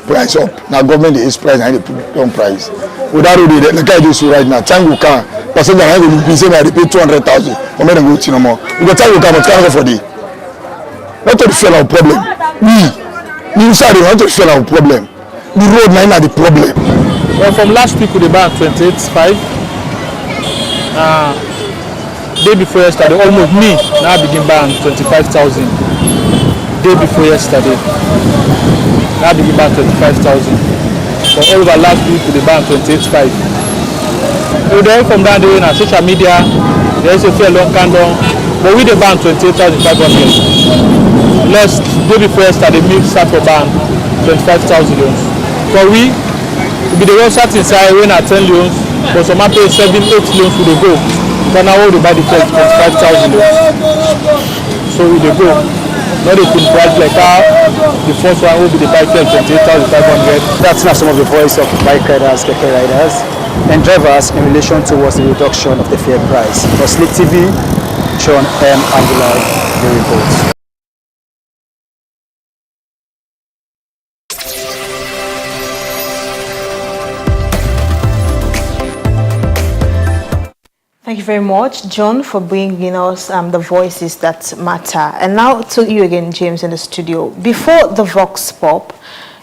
S: price up. Now government is price and they put down price. Without road, like I do so right now, time will come. Passenger I will be saying they pay 200,000. For me, they go to no more. Because time will come, but can't for the. Not to feel our problem. We inside want to feel our problem. The road now is the problem.
T: Well, from last week we buy 28.5. Day before yesterday, almost me now begin buying 25,000. Day before yesterday, now begin buying 25,000. But all over last week we buy 28.5. We then from down the way on social media, there is a fair long candle, but we the ban 28,500. Last day before yesterday, me start for ban 25,000 loans. So we be the one sat inside when I 10 loans, but some pay 7, 8 loans we go. But now we buy the 25,000 loans. So we go. Not a full price like how the first one will be the bike fare 28,500.
P: That's not some of the voice of bike riders, keke riders, and drivers in relation towards the reduction of the fare price. For Slick TV, Sean M. Angulai, the report.
F: Thank you very much, John, for bringing us the voices that matter. And now to you again, James, in the studio. Before the Vox Pop,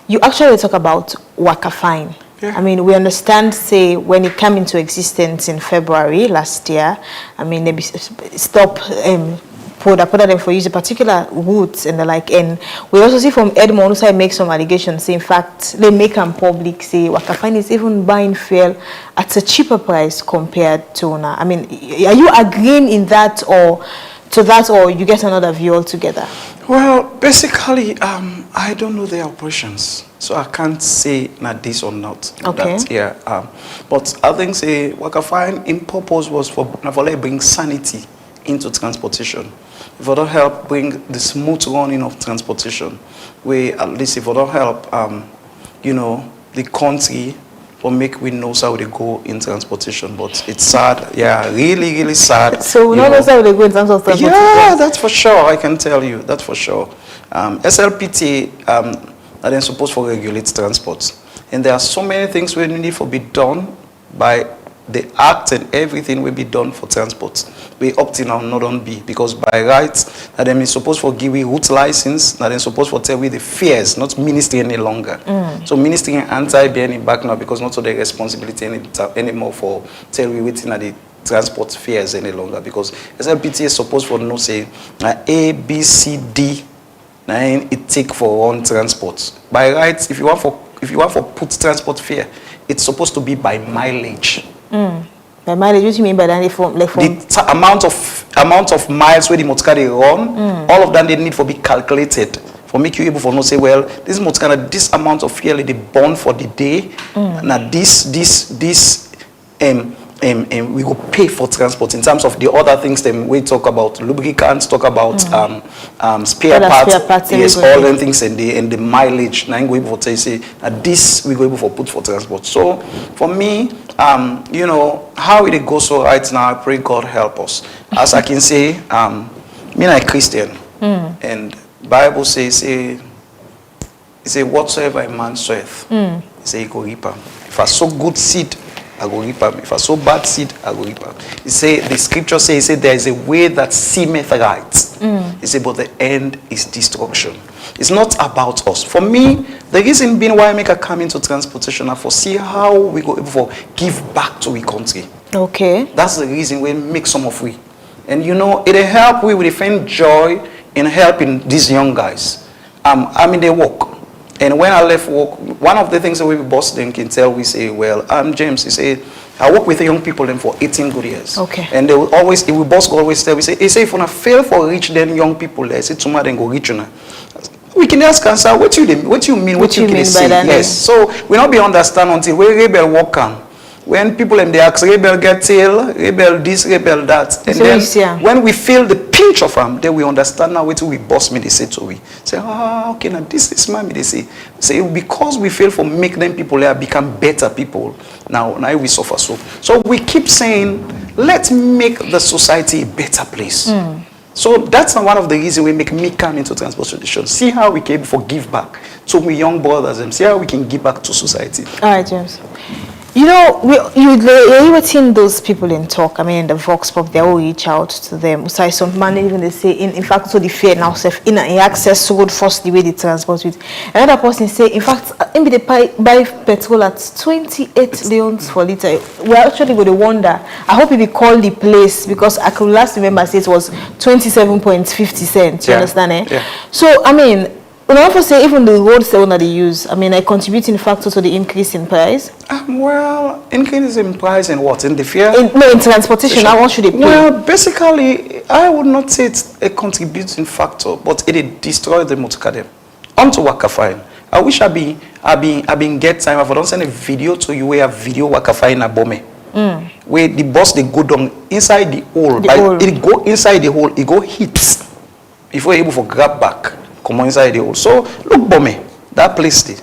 F: you actually talk about Waka Fine. Yeah. I mean, we understand, say, when it came into existence in February last year, I mean, they stop put them for use a particular routes and the like. And we also see from Edmond who make some allegations, say, in fact, they make them public, say, Waka Fine is even buying fuel at a cheaper price compared to now. I mean, are you agreeing in that or to that, or you get another view altogether?
O: Well, basically, I don't know their operations, so I can't say not this or not.
F: Okay.
O: That, yeah. But I think say Waka Fine in purpose was for bring sanity into transportation. If it don't help bring the smooth running of transportation, we at least if it don't help, you know, the country for make we know how they go in transportation. But it's sad, yeah, really, really sad.
F: So we don't know how they go in terms of transportation.
O: Yeah, that's for sure. I can tell you, that's for sure. SLPT are then supposed to regulate transport, and there are so many things we need to be done by the act, and everything will be done for transport. We opt in and not on B, because by rights, that them is supposed to give we route license, that them supposed to tell we the fares, not ministry any longer. So ministry anti-be any back now, because not so the responsibility anymore for tell we waiting at the transport fares any longer, because SLPT is supposed to know say A, B, C, D, and it take for one transport. By rights, if you want for put transport fare, it's supposed to be by mileage.
F: By mileage, what do you mean by that?
O: The amount of miles where the motor they run, all of that they need for be calculated for make you able to know say, well, this motor this amount of fuel they burn for the day, now this we will pay for transport in terms of the other things then we talk about lubricants, talk about spare parts, yes, all them things and the mileage. Now we able to say this we go able to put for transport. So for me, you know how it goes so right now. I pray God help us. As I can say, me I'm a Christian, and Bible says say whatsoever a man soweth, say he go reap. If I sow good seed, I go reap them. If I sow bad seed, I go reap them. He say the scripture says there is a way that seemeth right. He say but the end is destruction. It's not about us. For me, the reason being why I make a come into transportation, I foresee how we go able to give back to the country.
F: Okay.
O: That's the reason we make some of we. And you know, it help we will find joy in helping these young guys. I mean they work. And when I left work, one of the things that we boss them can tell, we say, well, I'm James. He say, I work with the young people then for 18 good years.
F: Okay.
O: And they will always, boss always tell, we say, if you fail for reach them young people, they say tomorrow then go reach you now. we can ask answer what you mean, what you mean by that. Yes. So we not be understand until we rebel walk on. When people in the ask rebel get tail, rebel this, rebel that, and so then when we feel the pinch of them, then we understand now what we boss me they say to we say, okay, now this is my me they say because we fail for make them people there become better people. Now we suffer so we keep saying let's make the society a better place. So that's one of the reasons we make me come into transport solution. See how we can give back to my young brothers and see how we can give back to society.
F: All right, James. You know, you were seeing those people in talk. I mean, in the Vox Pop, they all reach out to them. So some man even they say, in fact, so the fear now self in access road first the way they transport with. Another person say, in fact, maybe they buy petrol at 28 leons for liter. We're actually going to wonder. I hope if we call the place because I could last remember say it was 27.50 cents. You understand? Eh? Yeah. So I mean. When I also say even the roads that they use, I mean, a contributing factor to the increase in price?
O: Well, increase in price in what? In the fare?
F: No, in transportation. How much should they pay?
O: Well, basically, I would not say it's a contributing factor, but it destroyed the motorcar. On to Waka Fine. I wish I been get time. If I don't send a video to you where a video Waka Fine a bomb. Where the bus they go down inside the hole. It go inside the hole, it go hit before you're able to grab back. Come inside the hole. So look, Bome, that place there,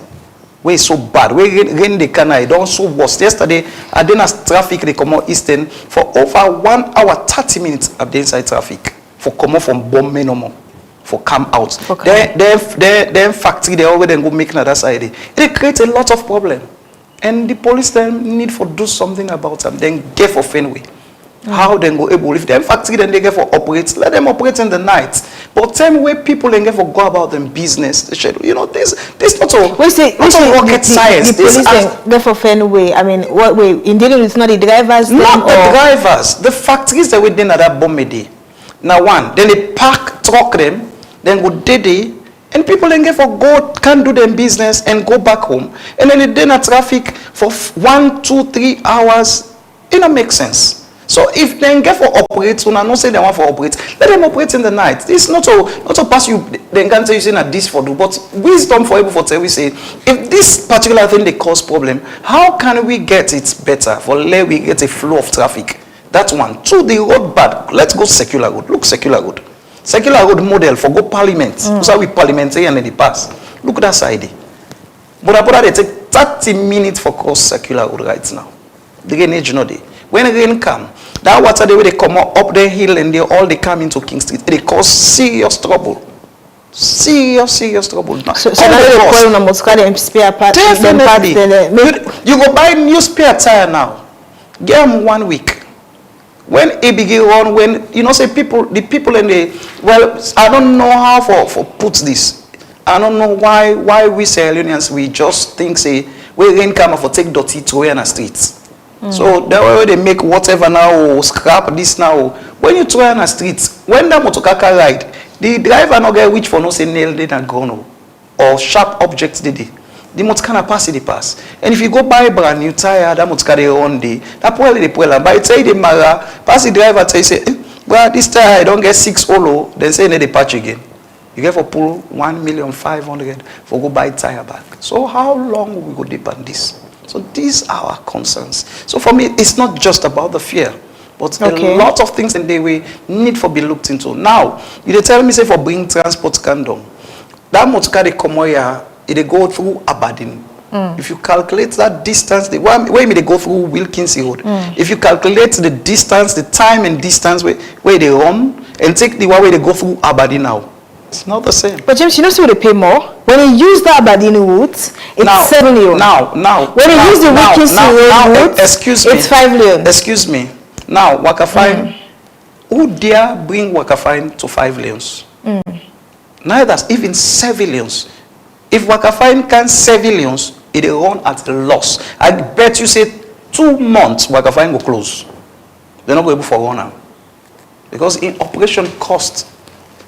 O: where it's so bad. Where rain the canal, it don't so worse. Yesterday, I did as traffic they come out eastern for over 1 hour 30 minutes of the inside traffic for come out from Bome no more. For come out. Then factory they already go make another side. It creates a lot of problem, and the police then need for do something about them. Then get for Fenway. How then go able if them factory then they get for operate, let them operate in the night. But tell me where people then get for go about them business. You know, this not all rocket science.
F: The police then get for Fenway. I mean, what way in dealing with not the drivers?
O: Not the drivers. The factories that we did at that bomb day. Now then they park truck them, then go day. And people then get for go can't do their business and go back home. And then they did a traffic for 1, 2, 3 hours. It don't make sense. So if they get for operate, so not say they want for operate, let them operate in the night. This is not to pass you. They can't tell you saying that this for do, but wisdom for able for tell we say if this particular thing they cause problem, how can we get it better? For let we get a flow of traffic. That's one. Two, the road bad. Let's go secular road. Look secular road. Secular road model for go parliament. That's how we parliamentarian in the past. Look at that side. But they take 30 minutes for cross secular road right now. The drainage no day. When rain come, that water the way they come up the hill and they come into King Street, they cause serious trouble. Serious trouble.
F: So now they call them spare parts.
O: Definitely. You go buy new spare tire now. Get them 1 week. When it begin run, when you know say the people in the I don't know how for put this. I don't know why we Sierra Leoneans we just think say when rain come for take dirty to in the streets. So that way they make whatever now, scrap this now. When you throw in a street, when that motorcar ride, the driver not get which for no say nail they not gone or sharp objects they did. The motorcar pass it pass. And if you go buy a brand new tire, that motorcar they run day. That probably they pull and by say the mara pass the driver tell you say, well this tire I don't get 6 holo, then say they patch again. You get for pull 1,500,000 for go buy tire back. So how long will we go deep on this? So these are our concerns. So for me, it's not just about the fear, but a lot of things in the way need for be looked into. Now, you tell me say for bring transport condom, that motorcar they come here, they go through Aberdeen. If you calculate that distance, where they go through Wilkins Road. If you calculate the distance, the time and distance where they run, and take the one way they go through Aberdeen now. It's not the same.
F: But James, you know so they pay more? When you use the Aberdeen route, it's 7 leon. When you use the Wilkinson route, it's 5 leon.
O: Excuse me. Now, Waka Fine, who dare bring Waka Fine to 5 leons? Neither even 7 leons. If Waka Fine can 7 leons, it will run at a loss. I bet you say 2 months Waka Fine will close. They're not going to be able to run now. Because in operation cost,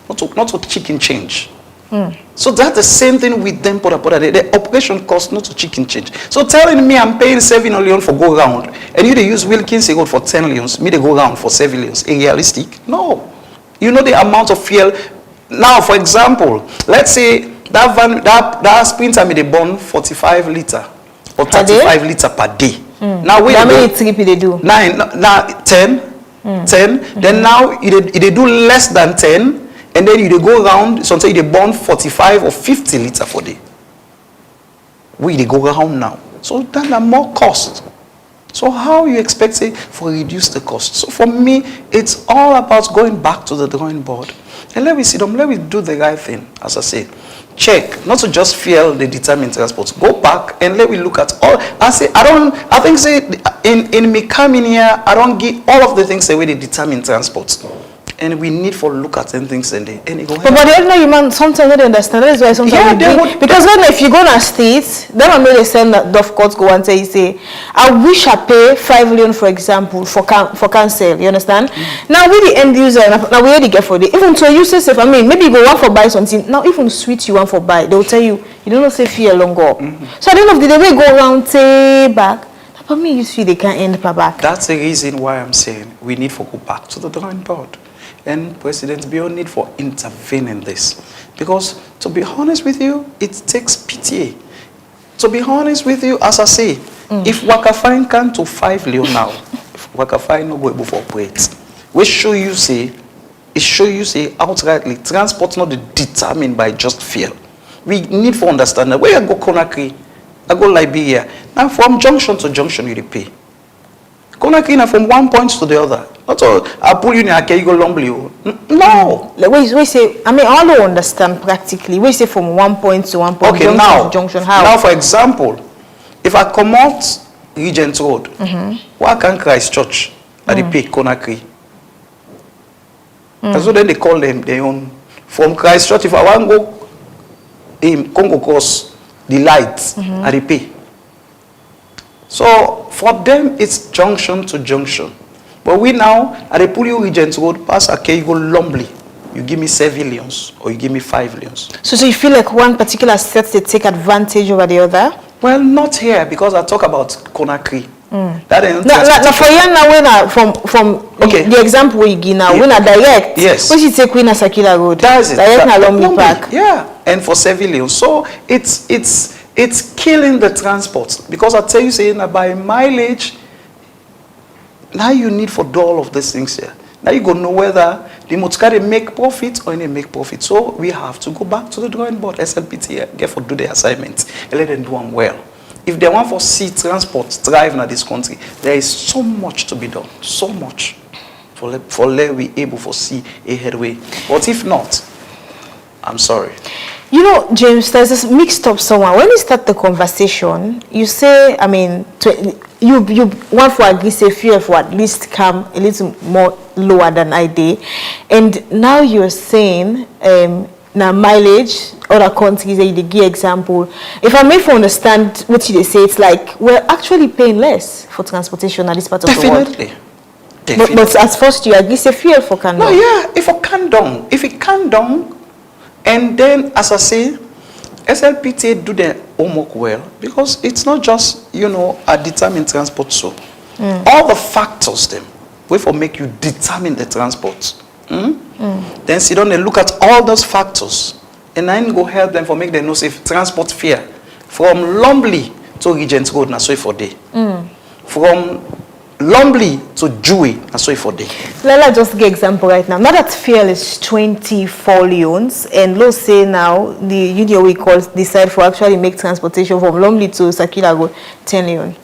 O: not to chicken change. So that's the same thing with them. The operation cost not to chicken change. So telling me I'm paying 7 leon for go round, and you they use Wilkins Road for 10 leons, me they go round for 7 leons. Is realistic? No. You know the amount of fuel. Now, for example, let's say that sprinter may they burn 45 litre or 35 litre per day. Now
F: how many trip they do?
O: 10. 10. Then now they do less than 10. And then you go around, sometimes they burn 45 or 50 litre for day. They go around now. So then are more cost. So how you expect it for reduce the cost? So for me, it's all about going back to the drawing board. And let me see them, let me do the right thing, as I said. Check, not to just fuel the determined transport. Go back and let me look at all. I think in me coming here, I don't give all of the things away the determined transport. And we need for look at certain things and it go.
F: But the ordinary human sometimes they don't understand. That is why sometimes because when if you go on a state, then I know they send that Dove Court go and say, I wish I pay 5 million, for example, for cancel. You understand? Now we the end user, now we already get for it. Even to you say, I mean, maybe you go want for buy something. Now even sweet you want for buy, they will tell you don't know say fear longer. So at the end of the day, we go around say back. For me, you see they can't end per back.
O: That's the reason why I'm saying we need to go back to the drawing board. And President Bio need for intervene in this. Because to be honest with you, it takes pity. To be honest with you, as I say, if Wakafine can to 5 million now, if Wakafine no go able for operate, it show you say outrightly, transport not determined by just fear. We need to understand that where I go Conakry, I go Liberia. Now from junction to junction you pay. Conakry now from one point to the other. Not all. I pull you in a you go Lombly. No.
F: We say. I mean, I don't understand practically. We say from one point to one point.
O: Okay,
F: junction
O: now.
F: To junction. How?
O: Now, for example, if I come out Regent Road, why can't Christchurch? I pay Conakry. And so then they call them their own. From Christchurch, if I want to go in Congo Coast, the lights, I pay. So for them, it's junction to junction. But we now, at the Puyo Regent Road, pass you go Lombly. You give me 7 millions or you give me 5 millions.
F: So you feel like one particular set they take advantage over the other?
O: Well, not here because I talk about Conakry. That ain't
F: now for you now when from the example we give now, when I direct,
O: yes.
F: What you take when Sakila Road?
O: That's it.
F: Direct na Lombly Park.
O: Yeah, and for 7 millions. So it's killing the transport because I tell you saying that by mileage. Now you need for do all of these things here. Now you go know whether the motorcar make profit or they make profit. So we have to go back to the drawing board. SLPT get for do the assignments and let them do them well. If they want for see transport drive in this country, there is so much to be done. So much for let we able to see a headway. But if not, I'm sorry.
F: You know, James, there's this mixed up somewhere. When you start the conversation, you say, I mean, you want for at least a few for at least come a little more lower than I did. And now you're saying, now mileage, other countries, they give example. If I may understand what they say, it's like we're actually paying less for transportation at this part of the world.
O: Definitely.
F: But as first, you at least a few for can
O: No, yeah, if it can down, and then, as I say, SLPT do their homework well because it's not just, a determined transport. So all the factors them, wait for make you determine the transport. Then sit down and look at all those factors and then go help them for make them know safe transport fare from Lombly to Regent Road na so for day. From Lombly to Dewey na so for day.
F: Let's just give example right now. Now that fuel is 24 leons, and let's say now the union we call decide for actually make transportation from Lombly to Sakila Road 10 leon.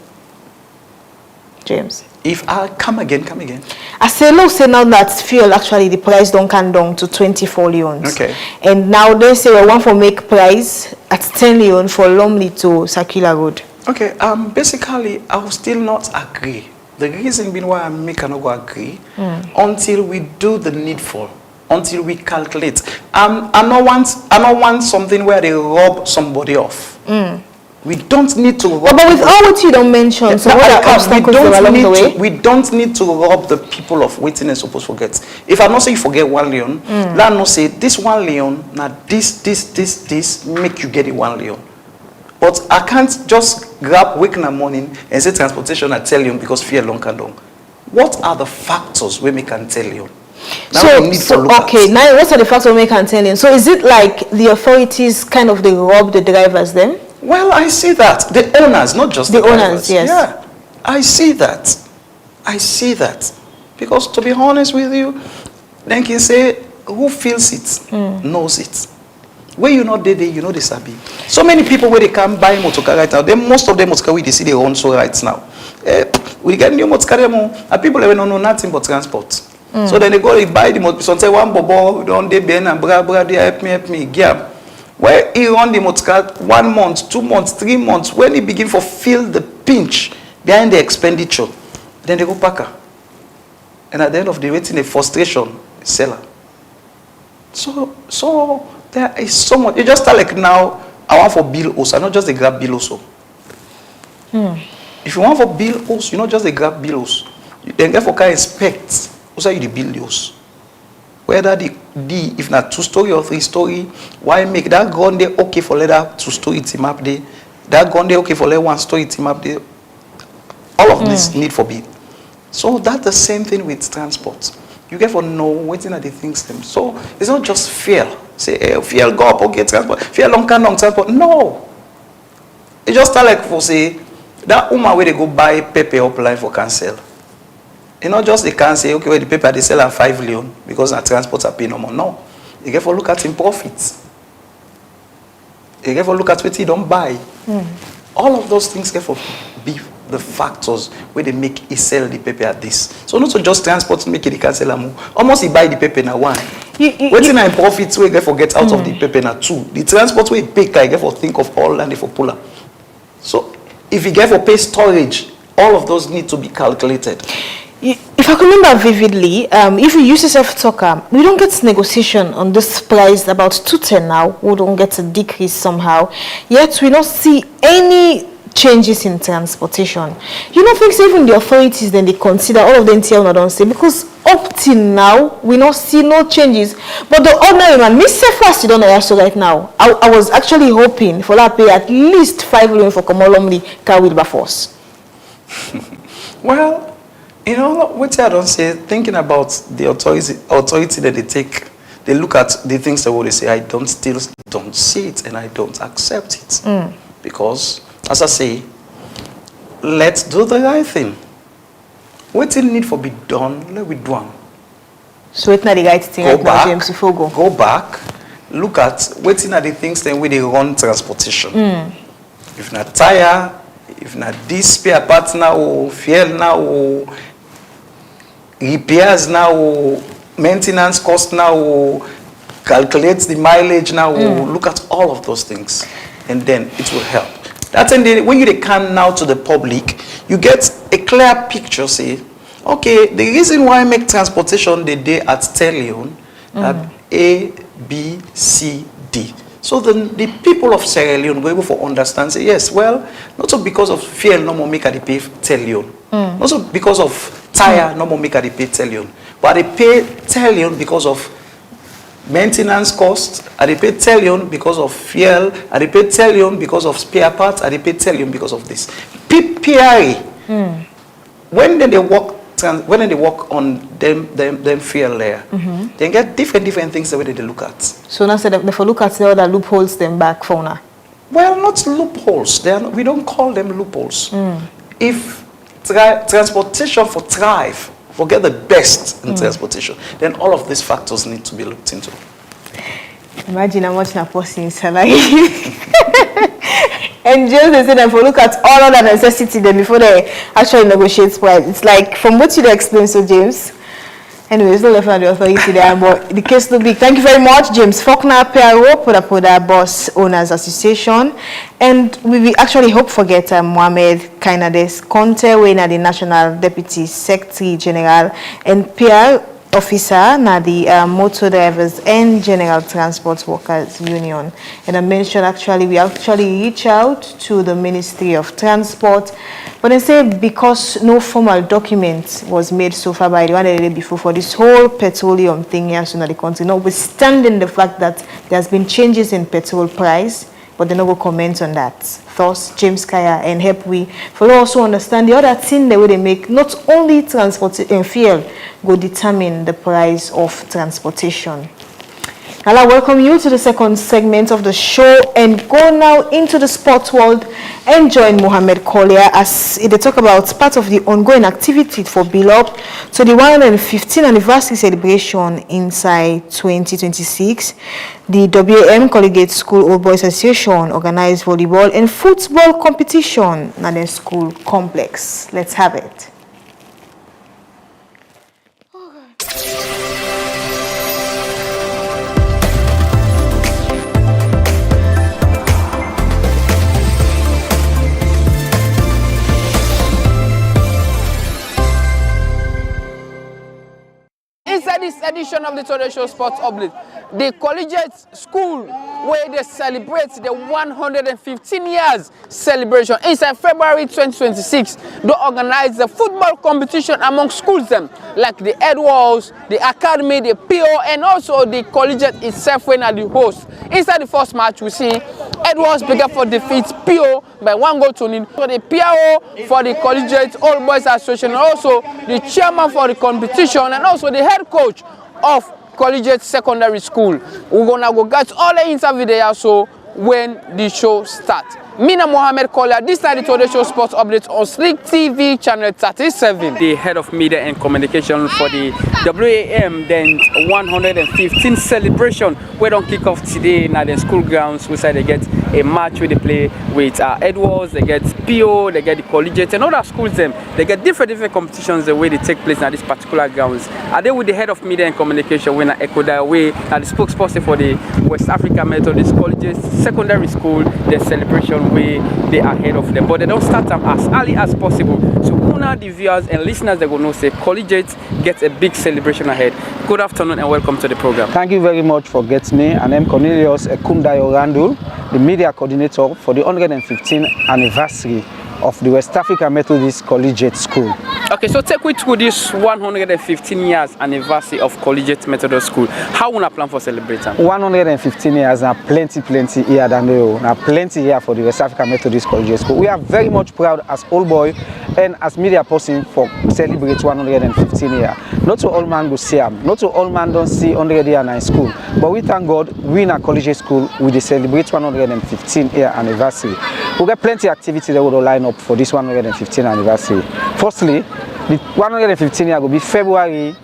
F: James.
O: If I come again.
F: I say let's say now that fuel actually the price don't come down to 24 leons.
O: Okay.
F: And now they say we want to make price at 10 leon for Lombly to Sakila Road.
O: Okay. Basically I will still not agree. The reason being why I cannot go agree until we do the needful, until we calculate. I don't want something where they rob somebody off. We don't need to rob.
F: But with all what you don't mention, so what are obstacles along the way?
O: We don't need to rob the people of waiting and supposed to forget. If I not say you forget 1 leon, let not say this 1 leon, now this make you get it 1 leon. But I can't just grab wake in the morning and say transportation I tell you because fear long can down. What are the factors where we can tell you? Now we need to look
F: okay,
O: at.
F: now what are the factors we can tell you? So is it like the authorities kind of they rob the drivers then?
O: Well, I see that. The owners, not just the
F: owners,
O: drivers.
F: yes.
O: Yeah, I see that. I see that. Because to be honest with you, then can say, who feels it, knows it. When you not there, you know the sabi. So many people where they can buy motorcar right now, most of them motorcar they see they own so right now. We get new motorcar, and people don't know nothing but transport. So then they go and buy the motorcar. So say one bobo, don't they ben and bra they help me, yeah. Where he run the motorcar 1 month, 2 months, 3 months, when he begin to feel the pinch behind the expenditure, then they go pack her. And at the end of the waiting, the frustration, seller. So there is so much. You just start like now, I want for bill also, not just the grab bill also. If you want for bill also, you not just the grab bill also. You then get for car inspect, also you the bill also. Whether if not 2-story or 3-story, why make that gun there okay for leather 2-story team up there? That gun there okay for leather 1-story team up there? All of this need for bill. So that's the same thing with transport. You get for know waiting at the things them. So it's not just fuel. Say hey, fuel go up, okay, transport. Fuel long transport. No. It just start like for say that woman where they go buy pepper up line for cancel. You know, just they can't say okay, well, the paper they sell at 5 million because our transports are paying no more. No. You get for look at in profits. You get for look at what you don't buy. All of those things get for be the factors where they make it sell the paper at this. So not to just transport make it the cancel almost you buy the paper now one. Waiting in profits we get for get out of the paper now 2. The transport we pay I get for think of all and for puller. So if you get for pay storage, all of those need to be calculated.
F: If I can remember vividly, if we use self-talker, we don't get negotiation on this price about 210 now. We don't get a decrease somehow. Yet we don't see any changes in transportation. You don't think even the authorities then they consider all of them tell not don't say because up till now we not see no changes. But the ordinary man, me say first you don't know so right now. I was actually hoping for that pay at least 5 million for Komolomri car with force.
O: Well, you know what I don't say, thinking about the authority that they take, they look at the things that they say, I still don't see it and I don't accept it. Because as I say, let's do the right thing. What it need for be done, let we do them.
F: So it's not the right thing right now, James Ifogo.
O: Go back, look at waiting at the things then where they run transportation. If not tire, if not this spare parts now, or fuel now, or repairs now, or maintenance cost now, or calculate the mileage now, or look at all of those things, and then it will help. That's when you come now to the public, you get a clear picture. Say, okay, the reason why I make transportation the day at Stallion, A, B, C, D. So the people of Sierra Leone go able to understand. Say yes, well, not so because of fear no more make they pay Stallion. Not so because of tire no more make they pay Stallion, but they pay Stallion because of maintenance costs, I they pay Stallion because of fuel, I they pay Stallion because of spare parts, I they pay Stallion because of this. PRA, when they work on them fuel layer, they get different things the way they look at. So
F: now they for look at the other loopholes them back for now.
O: Well, not loopholes. We don't call them loopholes. If transportation for thrive, forget the best in transportation, then all of these factors need to be looked into.
F: Imagine how much a person is salary. And just they say that for look at all other necessity then before they actually negotiate price. It's like from what you explained, so James. Anyway, it's not left on the authority there, but the case no big. Thank you very much, James Faulkner, PRO, Poda Bus Owners Association. And we actually hope forget Mohamed Kainades Conte, we na the National Deputy Secretary General and PR Officer na the Motor Drivers and General Transport Workers Union. And I mentioned we actually reach out to the Ministry of Transport, but they say because no formal document was made so far by the one day before for this whole petroleum thing here in the country, notwithstanding the fact that there has been changes in petrol price, but but they no go comment on that. Thus, James Kaya and help we for also understand the other thing the way they make not only transport and fuel go determine the price of transportation. I'll welcome you to the second segment of the show and go now into the sports world and join Mohammed Collier as they talk about part of the ongoing activity for Build Up to the 115th anniversary celebration inside 2026. The WAM Collegiate School Old Boys Association organized volleyball and football competition at the school complex. Let's have it.
N: Inside this edition of the Today Show Sports Update, the collegiate school where they celebrate the 115 years celebration. Inside February 2026, they organize the football competition among schools them, like the Edwards, the Academy, the PO, and also the collegiate itself when at the host. Inside the first match, we see Edwards began for defeat PO by 1-0. So the PO for the collegiate Old Boys Association, and also the chairman for the competition, and also the head coach of collegiate secondary school. We're gonna go get all the interview there so when the show starts. Mina Mohammed Collier, this is the Today Show Sports Update on Slick TV channel 37. The head of media and communication for the WAM then 115 celebration. We don't kick off today now the school grounds. We say they get a match where they play with Edwards, they get PO, they get the collegiate and other schools them. They get different competitions the way they take place now this particular grounds. Are they with the head of media and communication when I echo that way now the spokesperson for the West Africa Methodist Collegiate Secondary School, the celebration way they are ahead of them, but they don't start them as early as possible. So now the viewers and listeners they go know say collegiate gets a big celebration ahead. Good afternoon and welcome to the program.
K: Thank you very much for getting me. And I'm Cornelius Ekumdayo Randul, the media coordinator for the 115th anniversary of the West Africa Methodist Collegiate School.
N: Okay, so take me through this 115 years anniversary of Collegiate Methodist School. How will you plan for celebrating?
K: 115 years and plenty here than the now plenty here for the West Africa Methodist Collegiate School. We are very much proud as Old Boy and as media person for celebrate 115 years. Not to all man go see them, not to all man don't see 100 years in school. But we thank God we in a collegiate school we celebrate 115 year anniversary. We got plenty of activity that will line up for this 115th anniversary. Firstly, the 115 year will be February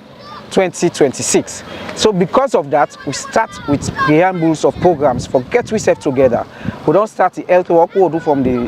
K: 2026. So because of that, we start with preambles of programs for Get We Safe Together. We don't start the health work we'll do from the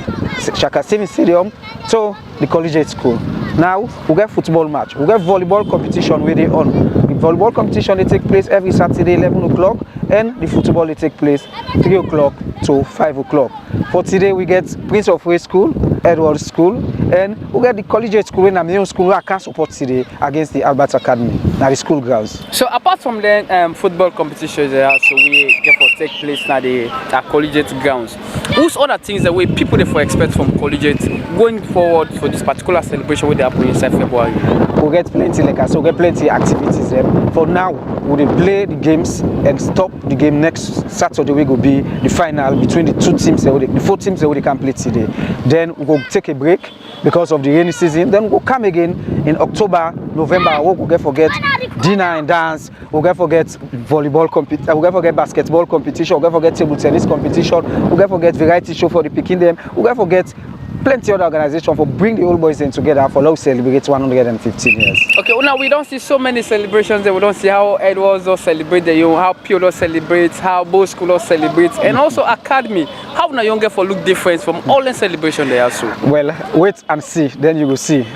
K: Shaka Stadium to the collegiate school. Now we get football match, we get volleyball competition where they on. The volleyball competition they take place every Saturday 11 o'clock and the football they take place 3 o'clock to 5 o'clock. For today we get Prince of Wales School, Edwards School, and we get the collegiate school in Amiens School where I can support today against the Albert Academy, now the school grounds.
N: So apart from the football competitions so we get for take place now the collegiate grounds, whose other things that we people they for expect from collegiate going forward for this particular celebration where they happen inside February?
K: We get plenty like so we get plenty activities there. For now, we will play the games and stop the game next Saturday. We will be the final between the two teams, the 4 teams that we can play today. Then we will take a break because of the rainy season. Then we'll come again in October, November. We'll get forget dinner and dance. We'll get forget volleyball competition. We'll get forget basketball competition. We'll get forget table tennis competition. We'll get forget variety show for the picking them. We'll get forget plenty other organizations for bring the old boys in together for now celebrate 115 years.
N: Okay, well now we don't see so many celebrations that we don't see how Edwards does celebrate the young, how Pure does celebrate, how both schools does celebrate, and also Academy. How now younger for look different from all the celebration they also?
K: Well, wait and see, then you will see.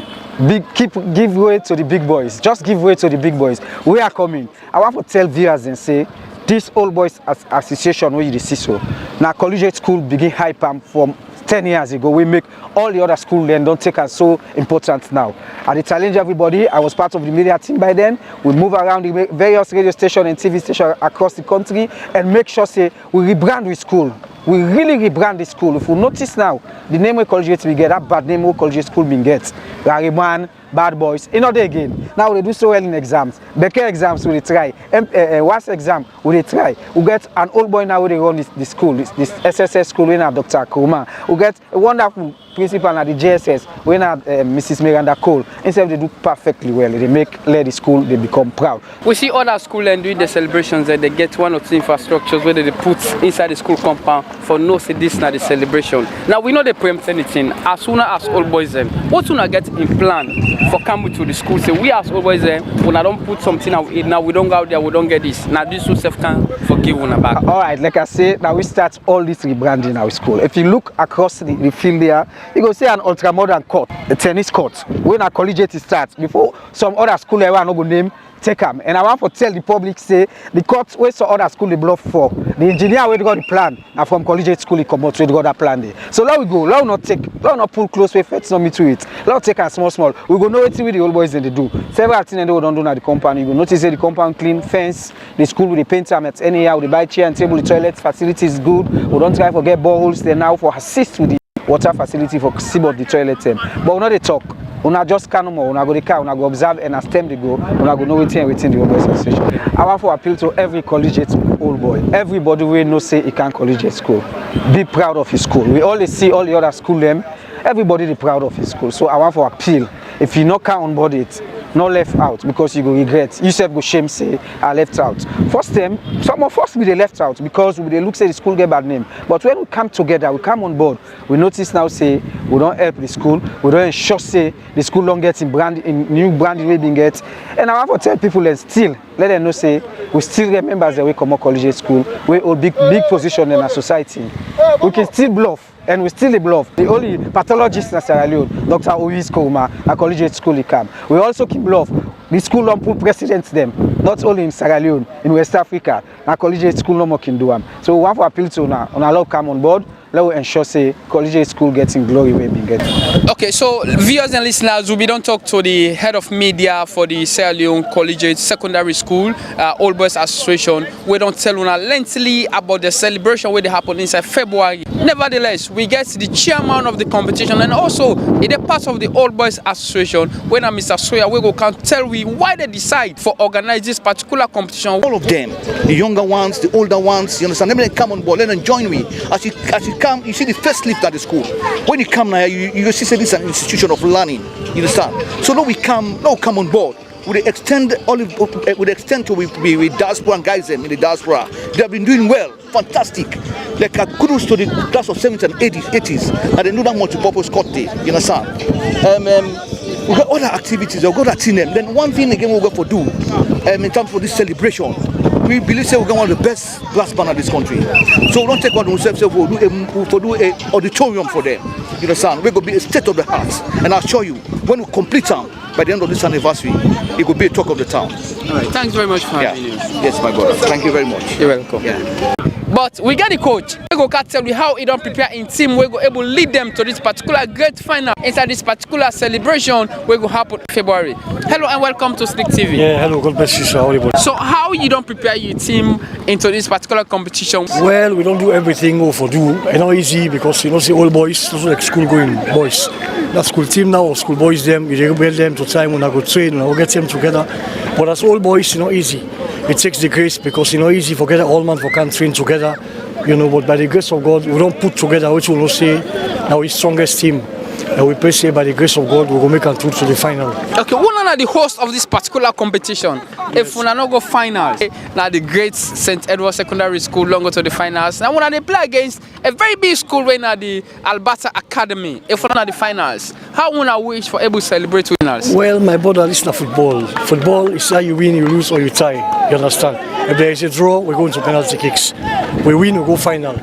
K: Give way to the big boys. Just give way to the big boys. We are coming. I want to tell viewers and say this Old Boys Association where you see so. Now collegiate school begin hype from 10 years ago. We make all the other schools then don't take us so important now. I challenge everybody. I was part of the media team by then. We move around the various radio stations and TV stations across the country and make sure say we rebrand with school.
U: we really rebrand the school. If you notice now, the name we Collegiate we get, that bad name we Collegiate School we get. Rariman, Bad Boys, another again. Now they do so well in exams. Becker exams we try. WAS exam we try. We get an old boy now they run this school, this SSS school we have Dr. Kuma. We get a wonderful principal at the JSS, we have Mrs. Miranda Cole. Instead they do perfectly well. They let the school, they become proud.
V: We see other schools and doing the celebrations and they get one or two infrastructures where they put inside the school compound for no say this not the celebration. Now we know they preempt anything. As soon as old boys them, what soon I get in plan for coming to the school? Say we as old boys them, when I don't put something out now we don't go out there, we don't get this. Now this self can forgive one back.
U: Alright, like I say, now we start all this rebranding in our school. If you look across the field there, you go see an ultra-modern court, a tennis court. When a collegiate starts, before some other school I want to go name, take them. And I want to tell the public, say, the court where some other school they bluff for. The engineer where they got the plan, and from collegiate school he come out, so they got that plan there. So let we go, let not pull close way, fetch me to it. Let take a small. We go know what the old boys they do. Several things they don't do at the compound. You go notice the compound clean, fence, the school with the paint them at anyhow, they buy chair and table, the toilet facilities good. We don't try to get boreholes there now for assist with the water facility for seaboard the toilet them. But we not they talk. Una just can no more. Una go the car, una go observe, and as time they go, una go know within the old boys association. I want to appeal to every collegiate old boy. Everybody we know say he can collegiate school. Be proud of his school. We always see all the other school them. Everybody is proud of his school. So I want to appeal. If you not count on board it, not left out because you go regret. You self go shame say I left out. First time, some of us be they left out because they look say the school get bad name. But when we come together, we come on board. We notice now say we don't help the school. We don't ensure say the school don't get in new branding we been get. And I want to tell people and still let them know say we still get members that we come to collegiate school. We hold big position in our society. We can still bluff. And we still bluff. The only pathologist in Sierra Leone, Dr. Ovis Kouma, a collegiate school he come. We also keep bluff. The school don't put precedents them, not only in Sierra Leone, in West Africa. A collegiate school no more can do them. So we want to appeal to now, on allow come on board. Let us ensure say collegiate school getting glory where we get.
V: Okay, so viewers and listeners, we don't talk to the head of media for the Sierra Leone Collegiate Secondary School, Old Boys Association. We don't tell una lengthily about the celebration where they happen inside February. Nevertheless, we get the chairman of the competition and also in the part of the Old Boys Association, when Mr. Soya we go can tell we why they decide for organize this particular competition.
W: All of them, the younger ones, the older ones, you understand? Let them come on board, let them join me. As you come, you see the first lift at the school. When you come now, you see this is an institution of learning. You understand? So now we come on board. We extend to with diaspora and guys them in the diaspora. They have been doing well, fantastic. Like kudos to the class of 70s and 80s, and they do that multi-purpose court day. You understand? We got other activities. We've got that in them. Then one thing again we're going to do in terms of this celebration. We believe say we're one of the best brass band in this country. So we don't take what we say we'll do a auditorium for them. You understand? We're going to be a state of the art. And I'll show you, when we complete them, by the end of this anniversary, it will be a talk of the town.
V: All right. Thanks very much for having us.
W: Yes, my brother. Thank you very much.
V: You're welcome.
W: Yeah.
V: But we get the coach. We go tell you how he don't prepare in team. We go able to lead them to this particular great final inside this particular celebration. We go happen February. Hello and welcome to Slick TV.
X: Yeah, hello. God bless you, sir.
V: So how you don't prepare your team into this particular competition?
X: Well, we don't do everything for do. It's not easy because you know, see all boys, also like school going boys. That school team now, or school boys them, you build them to time when I go train, when I go get them together. But as all boys, it's not easy. It takes the grace because it's not easy for get all man for can train together, you know. But by the grace of God, we don't put together which will not say now our strongest team. And we pray say by the grace of God, we will make it through to the final.
V: Okay, we are the host of this particular competition. Yes. If we not go finals, now the great St. Edward Secondary School long go to the finals. Now when they play against a very big school right now, the Alberta Academy. If we not the finals, how we wish for able to celebrate winners?
X: Well, my brother, this is not football. Football is how you win, you lose, or you tie. You understand? If there is a draw, we're going to penalty kicks. We win, we go final.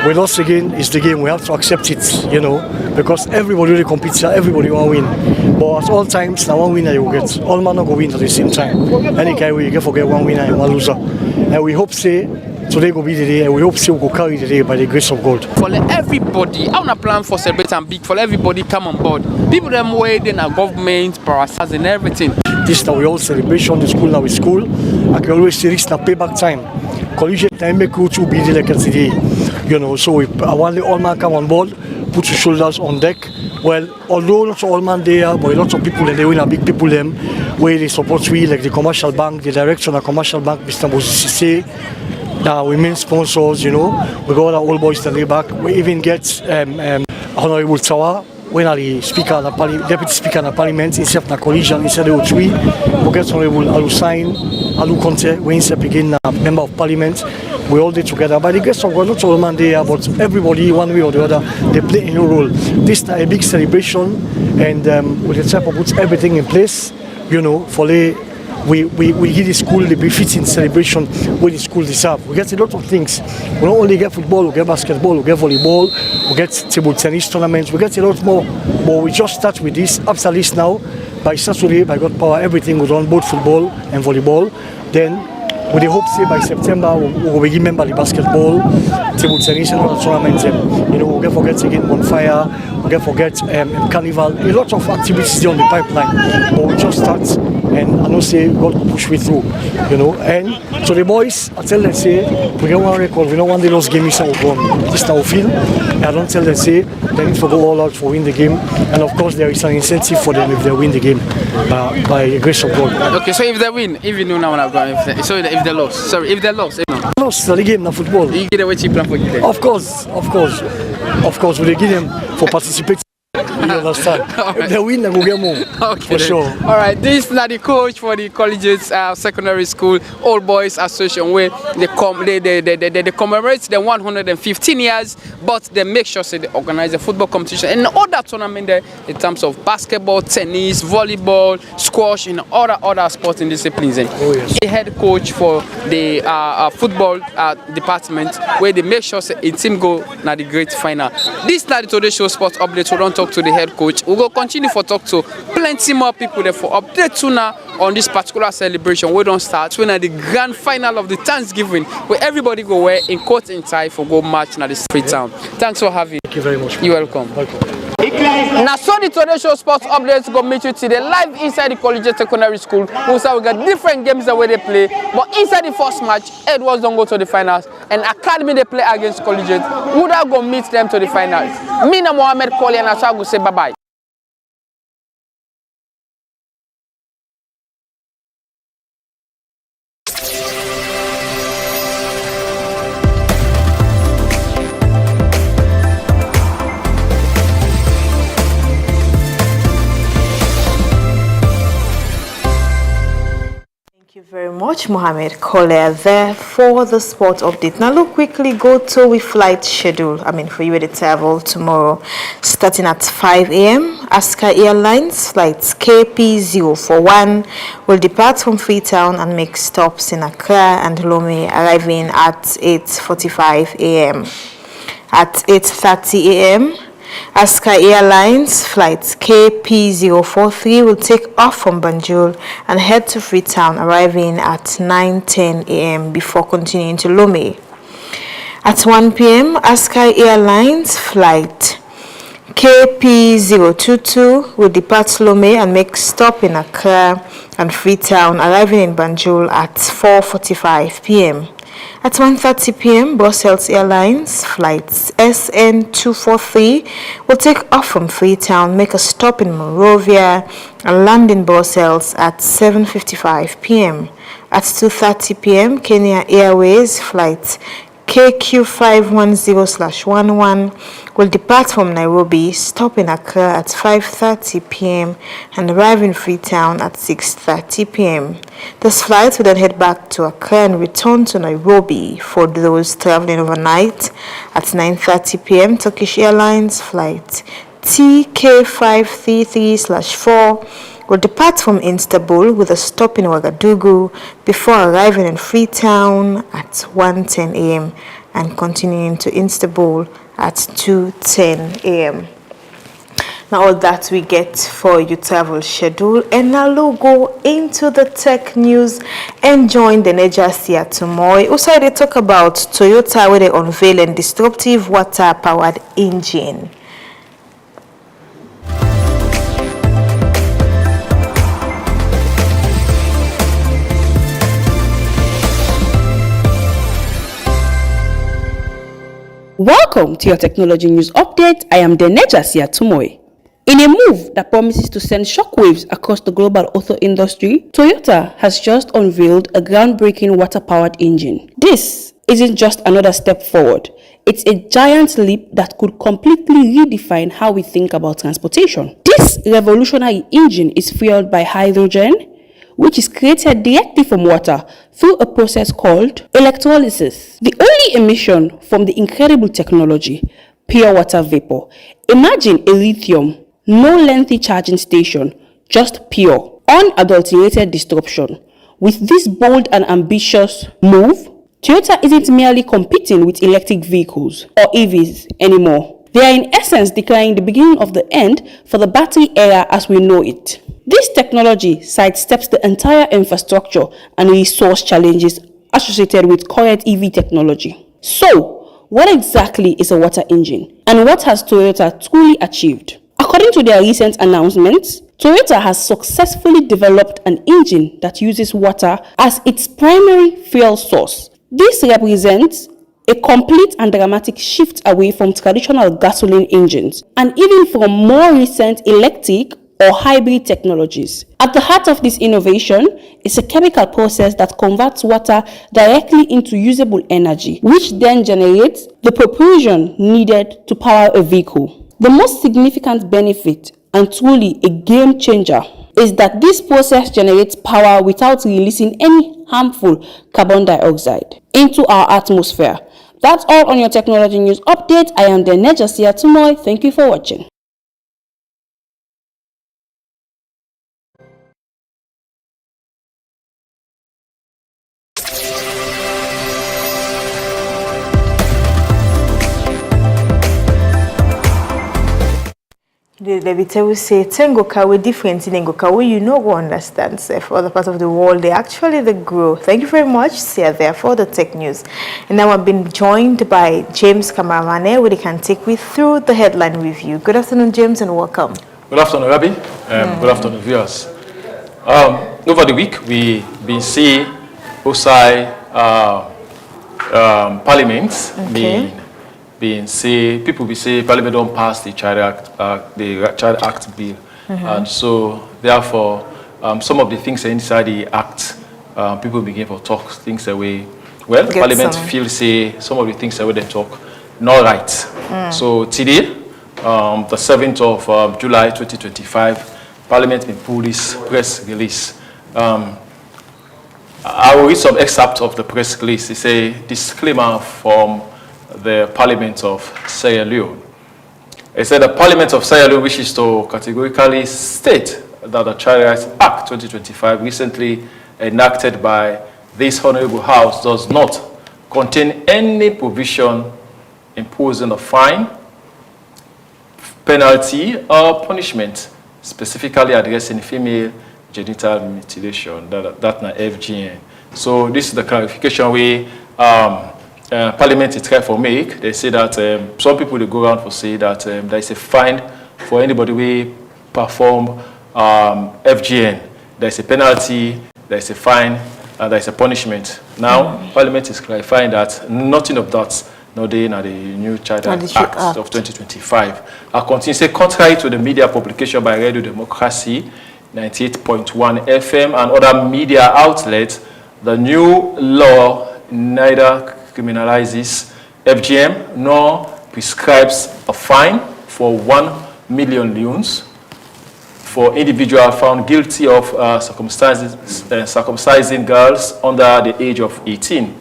X: With us again, it's the game. We have to accept it, you know, because everybody really competes, everybody want to win. But at all times, now one winner you will get. All man not go win at the same time. Any kind way you can forget one winner and one loser. And we hope say today will be the day, and we hope say we will carry the day by the grace of God.
V: For everybody, I want to plan for celebrate and big. For everybody come on board. People them waiting at government, parasites and everything.
X: This is now we all celebration. The school now is school. I can always say this now payback time. Collegiate time make you to be like today. You know, so I want the all man come on board, put your shoulders on deck. Well, although lots of all man there, but lots of people and they win a big people them where they support we, like the commercial bank, the director of the commercial bank, Mr. Mosisi, we main sponsors, you know, we got our old boys to lay back. We even get Honorable Tawa, when the speaker, the deputy speaker of the parliament, instead of the collision, instead of three, we get Honorable Alusain, Alu Conte, we instead again a member of parliament. We all did together. By the grace of God, not all man there, but everybody, one way or the other, they play a role. This is a big celebration, and we try to put everything in place, you know, for we give the school the befitting celebration where the school deserve. We get a lot of things. We don't only get football, we get basketball, we get volleyball, we get table tennis tournaments, we get a lot more. But we just start with this after this now. By Saturday, by God power, everything will run, both football and volleyball. Then we hope say by September we'll begin member the basketball, table tennis and other tournaments. You know, we'll get forget again bonfire, we'll get forget carnival, a lot of activities on the pipeline. But we just start, and I know say God will push me through, you know. And so the boys, I tell them say we get one record, we don't want the lost game is gone. This now feel. I don't tell them say they need to go all out for win the game, and of course there is an incentive for them if they win the game by the grace of God.
V: Okay, so if they win, even though now I'm going, if they lost, sorry, if they lost, you know.
X: Lost the game, not football.
V: You get away cheap plan for them.
X: Of course, we give them for participating. You understand? Right. If they win, they will get more. Okay, for sure.
V: All right, this is not the coach for the colleges secondary school Old Boys Association where they commemorate the 115 years, but they make sure they organize a football competition and all that tournament there in terms of basketball, tennis, volleyball, squash, and other sporting disciplines.
X: Oh yes.
V: The head coach for the football department where they make sure a team go na the great final. This is not the Today Show Sports Update. We don't talk to the head coach. We will continue for talk to plenty more people there for update to now on this particular celebration. We don't start when at the grand final of the Thanksgiving where everybody go wear in coat and tie for go match na the street town. Thanks for having.
X: Thank you very much.
V: You're welcome. Now, so the Today Show Sports Updates go meet you today live inside the Collegiate Secondary School. We got different games the way they play, but inside the first match, Edwards don't go to the finals, and Academy they play against Collegiate. Would I go meet them to the finals? Mina Mohamed Koli and Asha go say bye bye.
F: Very much, Mohamed Kole there for the sport update. Now look, quickly go to the flight schedule. For you to travel tomorrow starting at 5 a.m. Aska Airlines flights KP041 will depart from Freetown and make stops in Accra and Lomé, arriving at 8:45 a.m. At 8:30 a.m. Aska Airlines flights KP043 will take off from Banjul and head to Freetown, arriving at 9:10 a.m. before continuing to Lomé. At 1 p.m., Aska Airlines flight KP022 will depart Lomé and make stop in Accra and Freetown, arriving in Banjul at 4:45 p.m. At 1:30 p.m., Brussels Airlines flights SN243 will take off from Freetown, make a stop in Monrovia, and land in Brussels at 7:55 p.m. At 2:30 p.m., Kenya Airways flight KQ510/11 will depart from Nairobi, stop in Accra at 5:30 p.m. and arrive in Freetown at 6:30 p.m. This flight will then head back to Accra and return to Nairobi for those traveling overnight. At 9:30 p.m., Turkish Airlines flight TK533/4 will depart from Istanbul with a stop in Ouagadougou before arriving in Freetown at 1:10 a.m. and continuing to Istanbul at 2:10 a.m. Now all that we get for your travel schedule, and now we'll go into the tech news and join the Niger Sia tomorrow. Also they talk about Toyota where they unveil a disruptive water-powered engine.
H: Welcome to your Technology News Update. I am Deneja Siatumoy. In a move that promises to send shockwaves across the global auto industry, Toyota has just unveiled a groundbreaking water-powered engine. This isn't just another step forward. It's a giant leap that could completely redefine how we think about transportation. This revolutionary engine is fueled by hydrogen, which is created directly from water through a process called electrolysis. The only emission from the incredible technology, pure water vapor. Imagine a lithium, no lengthy charging station, just pure, unadulterated disruption. With this bold and ambitious move, Toyota isn't merely competing with electric vehicles or EVs anymore. They are in essence declaring the beginning of the end for the battery era as we know it. This technology sidesteps the entire infrastructure and resource challenges associated with current EV technology. So, what exactly is a water engine? And what has Toyota truly achieved? According to their recent announcements, Toyota has successfully developed an engine that uses water as its primary fuel source. This represents a complete and dramatic shift away from traditional gasoline engines and even from more recent electric or hybrid technologies. At the heart of this innovation is a chemical process that converts water directly into usable energy, which then generates the propulsion needed to power a vehicle. The most significant benefit, and truly a game changer, is that this process generates power without releasing any harmful carbon dioxide into our atmosphere. That's all on your Technology News Update. I am Deneja Siatumoy. Thank you for watching.
F: The will say Tengoka we different in Ngoka we you know who understands for other part of the world they actually the grow. Thank you very much, Sia, there for the tech news. And now I've been joined by James Kamaramane, where they can take me through the headline review. Good afternoon, James, and welcome.
A: Good afternoon, Rabi. Good afternoon, viewers. Over the week, we've been seeing outside Parliament being say people will say Parliament don't pass the Child Act bill, and so therefore some of the things inside the Act, people begin to talk things away. Well, Parliament feels say some of the things that they talk not right. So today, the 7th of July 2025, Parliament will pull this press release. I will read some excerpts of the press release. It's a disclaimer from the Parliament of Sierra Leone. It said the Parliament of Sierra Leone wishes to categorically state that the Child Rights Act 2025 recently enacted by this Honorable House does not contain any provision imposing a fine, penalty, or punishment specifically addressing female genital mutilation, that FGM. So this is the clarification we Parliament is trying to make. They say that some people they go around for say that there is a fine for anybody who perform FGM. There is a penalty, there is a fine, and there is a punishment. Now, Parliament is clarifying that nothing of that no day in the new Child Act of 2025. I continue to say, contrary to the media publication by Radio Democracy, 98.1 FM, and other media outlets, the new law neither criminalizes FGM nor prescribes a fine for 1 million leones for individuals found guilty of circumcising girls under the age of 18.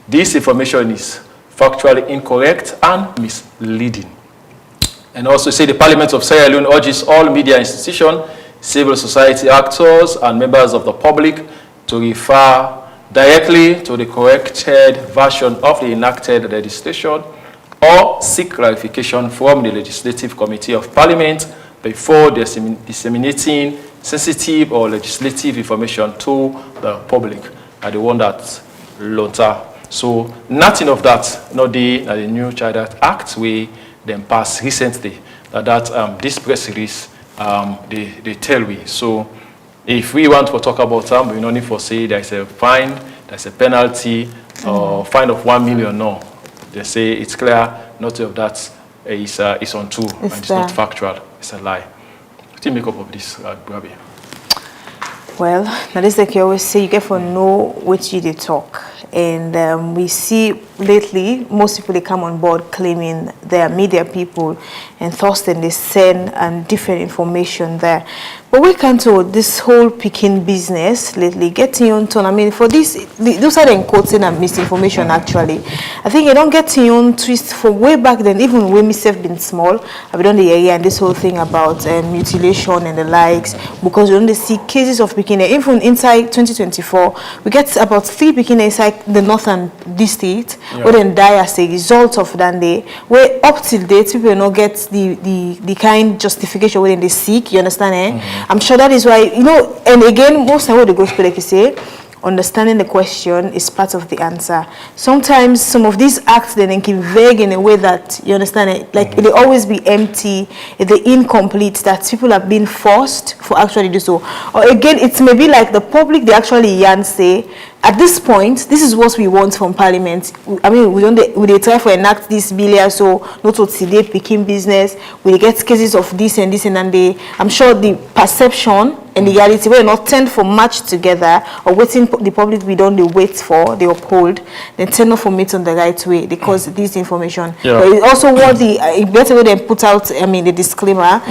A: This information is factually incorrect and misleading. And also say the Parliament of Sierra Leone urges all media institutions, civil society actors, and members of the public to refer directly to the corrected version of the enacted legislation or seek clarification from the Legislative Committee of Parliament before disseminating sensitive or legislative information to the public. I the one that Lonta. So nothing of that, not the new Child Act we then passed recently. That this press release they tell we. So if we want to talk about them, we don't need to say there's a fine, there's a penalty, or fine of 1 million. No, they say it's clear nothing of that is untrue and it's not factual. It's a lie. What do you make up of this, Brabi?
F: Well, now this like you always say, you get for know what you did talk. And we see lately, most people, they come on board claiming they are media people, and thus then they send different information there. But we can't do this whole picking business lately, getting on to, I mean, for this, those are the quoting and misinformation actually. I think you don't get your own twist from way back then, even when myself been small, I've done the area and this whole thing about mutilation and the likes, because we only see cases of picking, even inside 2024, we get about 3 picking inside the northern district, where then die as a result of that day, where up till date, people will not get the kind justification when they seek, you understand, I'm sure that is why, you know, and again, most of what the gospel, like you say, understanding the question is part of the answer. Sometimes some of these acts then can be vague in a way that, you understand it, like they always be empty, they incomplete, that people have been forced for actually do so. Or again, it may be like the public, they actually say, at this point, this is what we want from Parliament. I mean, we try to enact this bill, so not to today picking business. We get cases of this and this and then I'm sure the perception and the reality will not tend for much together, or waiting the public we don't they wait for, they uphold, they tend not for it on the right way because this information. But it also what the better way they put out, I mean, the disclaimer,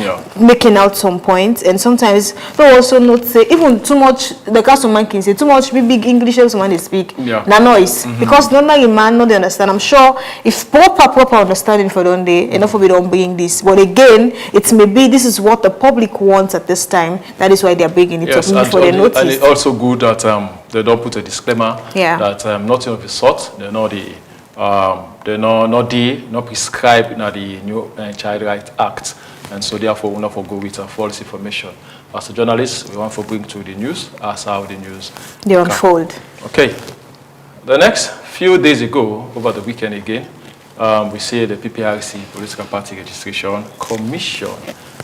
F: making out some points, and sometimes they also not say even too much. The customer can say too much big English. Someone they speak, na noise, because not like a man not they understand. I'm sure if proper understanding for don't they enough of it don't bring this, but again, it's maybe this is what the public wants at this time. That is why they are bringing it up for the notice. And
A: it's also good that they don't put a disclaimer that nothing of the sort. They're not prescribed in the new Child Rights Act, and so therefore we not go with false information. As a journalist, we want to bring to the news as how the news
F: they unfold.
A: Okay. The next few days ago, over the weekend again, we see the PPRC, Political Party Registration Commission.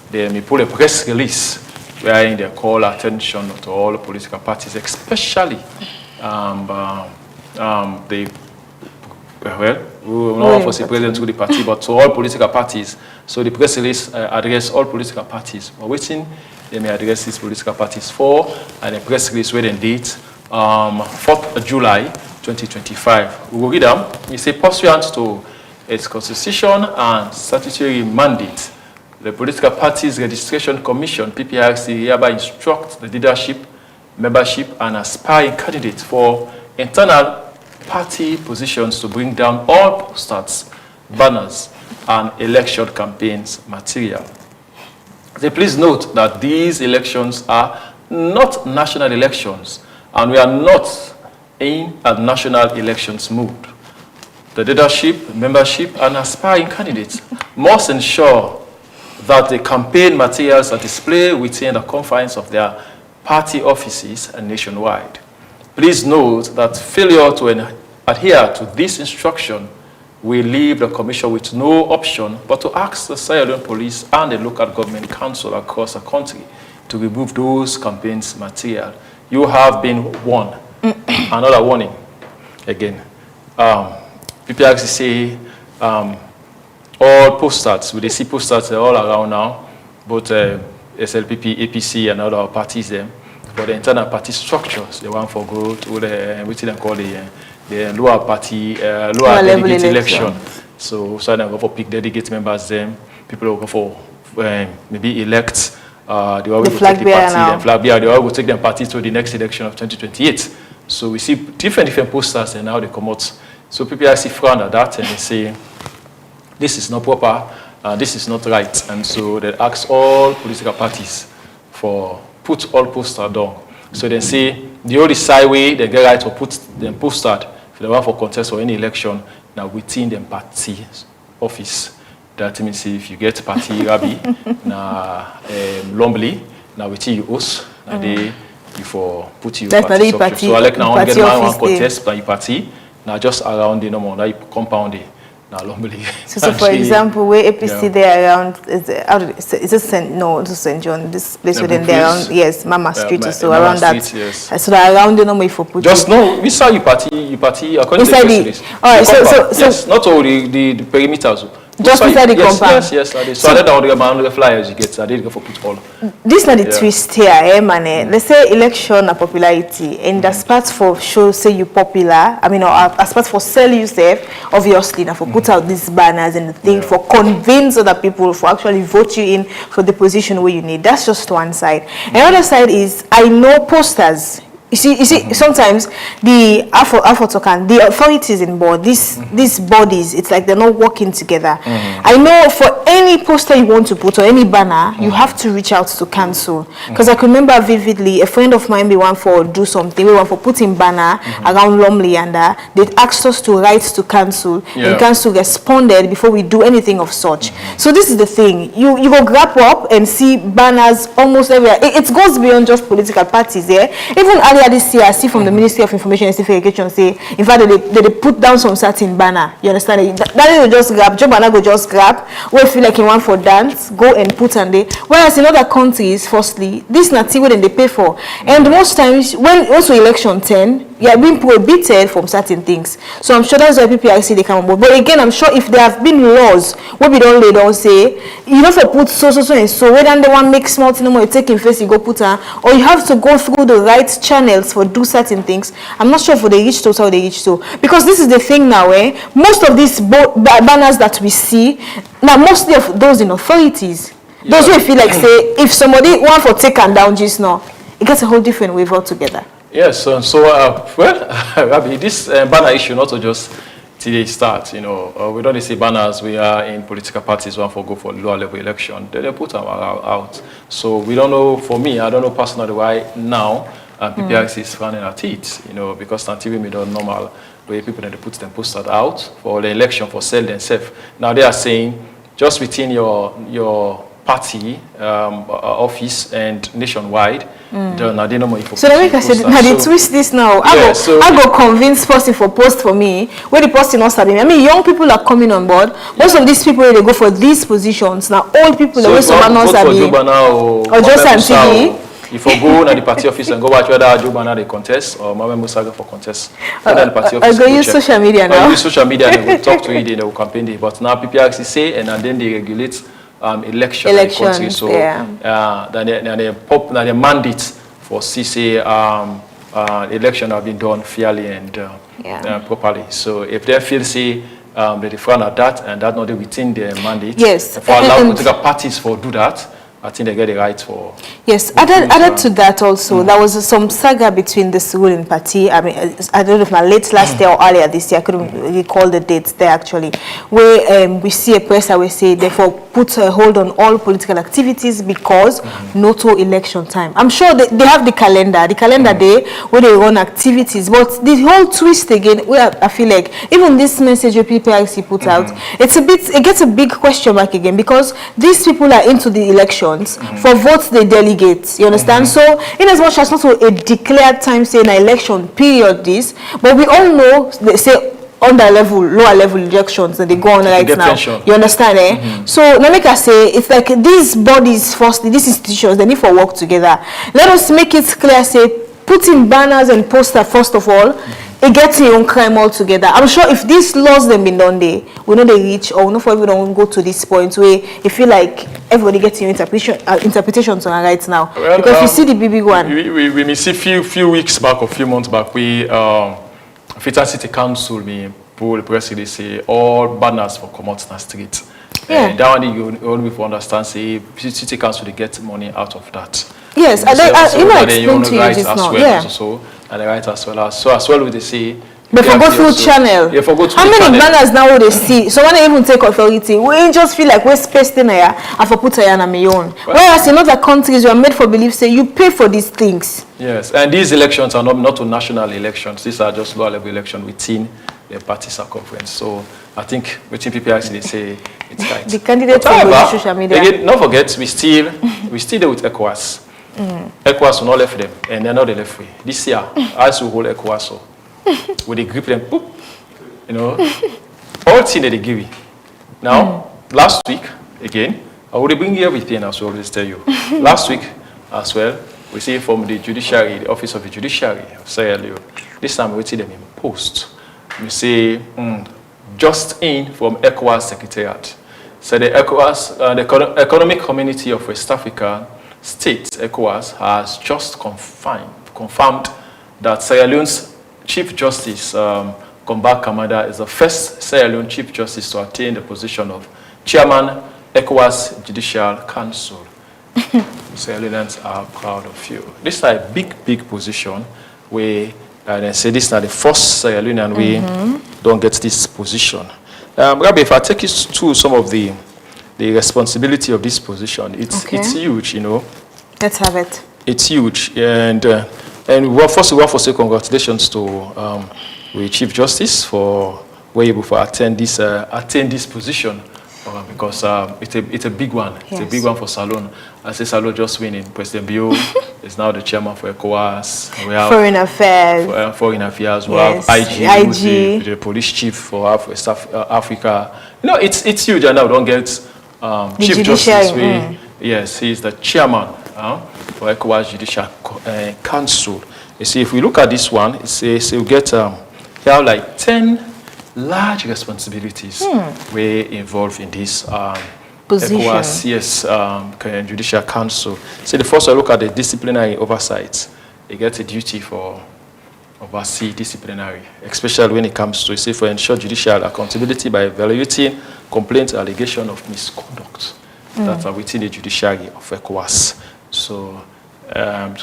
A: They put a press release wherein they call attention to all the political parties, especially we will not for the president to the party, but to all political parties. So the press release address all political parties. We're waiting. They may address these political parties for, and the press release where they date 4th July 2025. We will read them. We say, pursuant to its constitution and statutory mandate, the Political Parties Registration Commission, PPRC, hereby instructs the leadership, membership, and aspiring candidates for internal party positions to bring down all posters, banners, and election campaigns material. Please note that these elections are not national elections, and we are not in a national elections mood. The leadership, membership, and aspiring candidates must ensure that the campaign materials are displayed within the confines of their party offices and nationwide. Please note that failure to adhere to this instruction will leave the Commission with no option but to ask the Sierra Leone Police and the local government council across the country to remove those campaigns material. You have been warned. Another warning again. PPRC say all posters, we see posters all around now, both SLPP, APC, and other parties them, for the internal party structures. They want for go to the, which they call the lower party, lower delegate election. So they go for pick delegate members them. People will go for maybe elect the flag bearer. They all will take their party to the next election of 2028. So we see different posters and now they come out. So PPRC frown at that and they say this is not proper, this is not right, and so they ask all political parties for put all posters down. So they say the only side way they get right to put them posted if they want for contest or any election now within the party office. That means if you get party Rabbi na Lombly now within you host now they for put your party. So I like now one get one contest by your party now just around the normal now you compound it. now normally.
F: So for example, where APC there around is it St. John, this place within there around, yes, Mama Street or so, around that.
A: Street, yes.
F: So that around the number for put.
A: Just no, we saw you party according to the
F: all right, so
A: yes, not all the perimeters.
F: Just inside the compound.
A: Yes, I did. So I did all the flyers you get. I did go for put all.
F: This is not the twist here, man. Let's say election and popularity, and as part for show say you popular. I mean, or as part for sell yourself, obviously, now for put out these banners and the thing for convince other people for actually vote you in for the position where you need. That's just one side. Another side is I know posters. You see, sometimes the the authorities in board, these bodies, it's like they're not working together. I know for any poster you want to put or any banner, you have to reach out to council. Because I can remember vividly, a friend of mine, we want for do something, we want for putting banner around Lumley and they asked us to write to council, and council responded before we do anything of such. So this is the thing, you go grab up and see banners almost everywhere. It goes beyond just political parties, even earlier this year, I see from the Ministry of Information and Civic Education say, in fact, they put down some certain banner. You understand? That is just grab. Joe banner go just grab. We feel like you want for dance, go and put on there. Whereas in other countries, firstly, this not what they pay for. And most times, when also election 10, you are being prohibited from certain things. So I'm sure that's why PPRC they come on board. But again, I'm sure if there have been laws where we don't lay down say, you know, for put so and so, whether they want make small thing more, you take in face, you go put on, or you have to go through the right channels for do certain things. I'm not sure for they reach to how they reach to. Because this is the thing now, most of these banners that we see, now mostly of those in authorities, those who feel like say, if somebody want for take and down just now, it gets a whole different wave altogether.
A: Yes, well, this banner issue not to just till they start, you know, we don't say banners, we are in political parties, one for go for lower level election, then they put them out. So we don't know, for me, I don't know personally why now PPRC is running at it, you know, because until we made it normal, where people then they put them posted out for the election, for sell themselves. Now they are saying, just within your party office and nationwide,
F: So let me say, now they twist this now. I go convince person for post for me, where the post not studying. I mean, young people are coming on board. Most of these people, they go for these positions. Now, old people,
A: so
F: they some not studying.
A: Or
F: just TV.
A: If you go to the party office and go watch whether Jobana they contest or Mama Musa go for contest, the party office
F: I go use social media now.
A: Use social media and they will talk to it, they will campaign it. But now PPRC say and then they regulate election in the country. So then they mandate for CC election have been done fairly and properly. So if they feel say they front at that and that not within their mandate, for allow political parties for do that, I think they get the right for.
F: Yes, added to that also, there was some saga between the ruling party. I mean, I don't know if my late last year or earlier this year, I couldn't recall the dates there actually, where we see a press will say, therefore, put a hold on all political activities because no to election time. I'm sure they have the calendar day where they run activities, but the whole twist again, where I feel like even this message that PPRC put out, it gets a big question mark again because these people are into the election. For votes they delegate, you understand? So in as much as not a declared time say an election period this, but we all know they say under level, lower level elections and they go on right now. Pension. You understand? So now make us say it's like these bodies firstly, these institutions, they need to work together. Let us make it clear, say putting banners and posters first of all. It gets your own crime altogether. I'm sure if these laws then been done there, we know they reach or we know for we don't go to this point where you feel like everybody gets your interpretations on right now. Well, because you see the big one.
A: We may see few weeks back or few months back, we Freetown City Council me pull press they say all banners for come out in the street. And that one you only for understand say City Council they get money out of that.
F: Yes, and you know explain to you just now.
A: So, and the right as well with the say.
F: But for go through channel.
A: Yeah, for go through
F: how many
A: channel.
F: banners now would they see? So when they even take authority, we just feel like we're spaced in here and for put on my own. Whereas in other countries, you are made for belief, say you pay for these things.
A: Yes, and these elections are not to national elections. These are just lower level elections within the party circumference. So I think within PPRC they say it's right.
F: The candidates for social media.
A: Again, don't forget we still there with ECOWAS. ECOWAS will not left them, and they're not the left way. This year, as we hold ECOWAS, so with the grip them, boop, you know, all thing that they give you. Now, last week, again, I will bring you everything as I always tell you. Last week, as well, we see from the judiciary, the Office of the Judiciary of Sierra Leone. This time, we see them in post. We see just in from ECOWAS Secretariat. So the ECOWAS, the Economic Community of West Africa States, ECOWAS, has just confirmed that Sierra Leone's Chief Justice, Komba Kamada, is the first Sierra Leone Chief Justice to attain the position of Chairman, ECOWAS Judicial Council. Sierra Leoneans are proud of you. This is a big position where they say this is not the first Sierra Leonean we don't get this position. Rabbi, if I take you through some of the responsibility of this position, it's huge, you know.
F: Let's have it.
A: It's huge, and first of all, say congratulations to the Chief Justice for being able to attain this position. Because it's a big one. It's a big one for Salone. I say Salone just winning. President Bio is now the chairman for ECOWAS. We have
F: Foreign Affairs.
A: Foreign Affairs. We have IG. Who's the police chief for Africa. You know, it's huge, and now we don't get Chief Justice. Yes, he's the chairman for ECOWAS Judicial Council. You see, if we look at this one, it says we get you have like 10 large responsibilities were involved in this ECOWAS, Judicial Council. So the first I look at the disciplinary oversight. They get a duty for oversee disciplinary, especially when it comes to, say, for ensure judicial accountability by evaluating complaints, allegation of misconduct that are within the judiciary of ECOWAS. So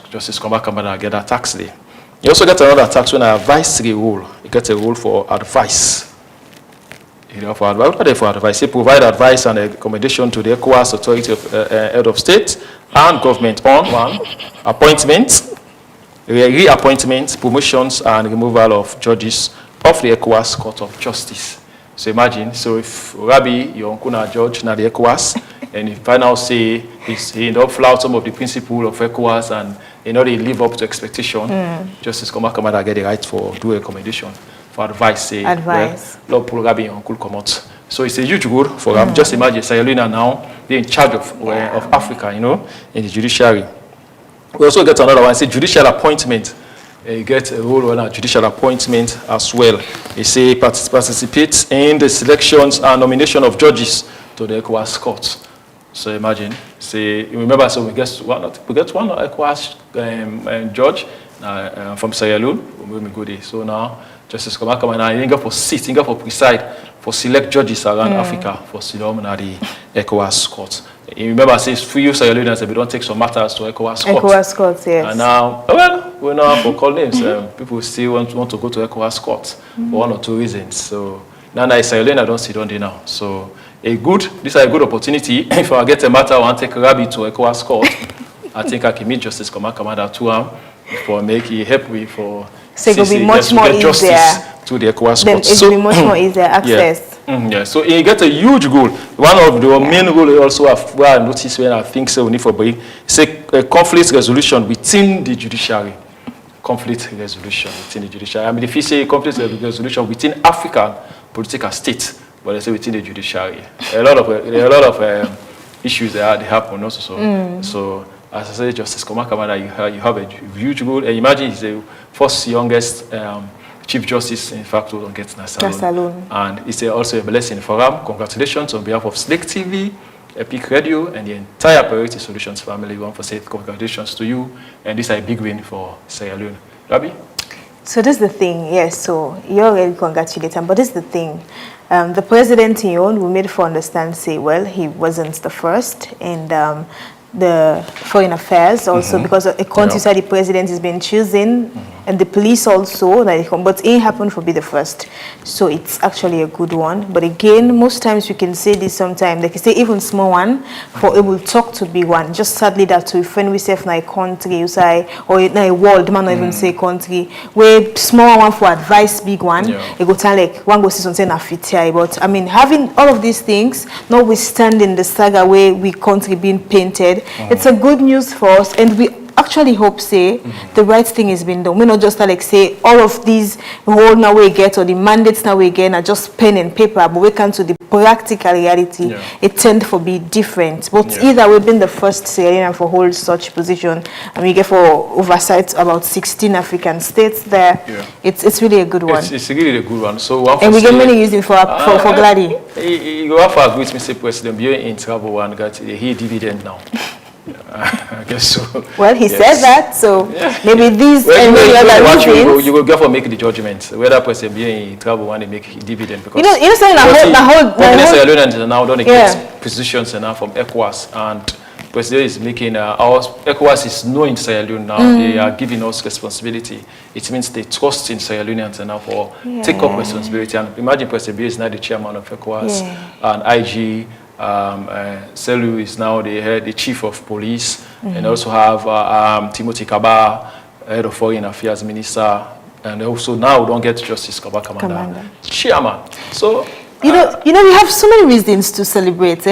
A: Justice Komba Kamada get that tax there. You also get another tax when an advisory role. You get a role for advice. You know, for advice. You provide advice and accommodation to the ECOWAS authority of head of state and government on one, appointments, reappointments, promotions, and removal of judges of the ECOWAS Court of Justice. So imagine, so if Rabbi, your uncle na judge na the ECOWAS, and if I now say he don't flout some of the principles of ECOWAS and they live up to expectation, Justice Komba Kamada get the right for do a recommendation for advice. Say, advice. Well, Lord Paul Rabbi, your uncle come out. So it's a huge role for them. Just imagine Sierra Leone now they're in charge of Africa, you know, in the judiciary. We also get another one. Say judicial appointment. You get a role on a judicial appointment as well. You say participates in the selections and nomination of judges to the ECOWAS court. So imagine, say, you remember, so we get one ECOWAS judge from Sierra Leone when we go there. So now, Justice Komba Kamada, you go for sit, you go for preside, for select judges around Africa for Silom and the ECOWAS court. You remember, say, few Sierra Leoneans, we don't take some matters to ECOWAS court.
F: ECOWAS court, yes.
A: And now, well, we know for call names, people still want to go to ECOWAS court for one or two reasons. So now, Sierra Leone, I don't sit on there now. So this is a good opportunity. If I get a matter, I want to take Rabbi to ECOWAS court. I think I can meet Justice Komba Kamada to him for making help me for.
F: So it will be much more easier
A: to the ECOWAS
F: then
A: court.
F: it will be much more easier access.
A: Yeah. So you get a huge goal. One of the main goals also where I noticed when I think so we need for bring say conflict resolution within the judiciary. Conflict resolution within the judiciary. I mean, if you say conflict resolution within African political states, but they say within the judiciary, there are a lot of issues that happen also. So as I say, Justice Komba Kamada, you have a huge goal. And imagine he's the first youngest Chief Justice, in fact, who don't get Salone. And it's also a blessing for him. Congratulations on behalf of Slick TV, Epic Radio, and the entire Priority Solutions family. We want to say congratulations to you. And this is a big win for Sierra Leone. Rabbi?
F: So this is the thing, yes, so you already congratulate him, but this is the thing. The president in your own, we made for understand, say, well, he wasn't the first, and the Foreign Affairs also, because a country side the president has been choosing, and the police also, but it happened to be the first. So it's actually a good one. But again, most times we can say this sometimes, they can say even small one, for able to talk to big one. Just sadly that we friend we say in a country, you say, or in a world, man not even say country, where small one for advice, big one, it go tell like one go see something a but I mean, having all of these things, notwithstanding the saga where we country being painted, it's a good news for us, and we actually hope say the right thing is being done. We not just like say all of these role now we get or the mandates now we get are just pen and paper, but we come to the practical reality. It tend to be different. But either we've been the first Sierra Leonean for hold such position, and we get for oversight about 16 African states there. It's really a good one.
A: It's really a good one. So
F: and we get many using for Glady.
A: You have to agree with Mr. President. You're in trouble one got a dividend now. I guess so.
F: Well, he says that, so maybe these
A: you will go for make the judgment whether President be in trouble when they make dividend because
F: you know saying the
A: whole now don't get positions now from ECOWAS, and President is making our ECOWAS is knowing Sierra Leone now. They are giving us responsibility. It means they trust in Sierra Leoneans now for take up responsibility. And imagine President is now the chairman of ECOWAS and IG. Selu is now the chief of police, and also have Timothy Kaba, head of foreign affairs minister, and also now we don't get Justice Kaba Commander, chairman. So
F: you know we have so many reasons to celebrate.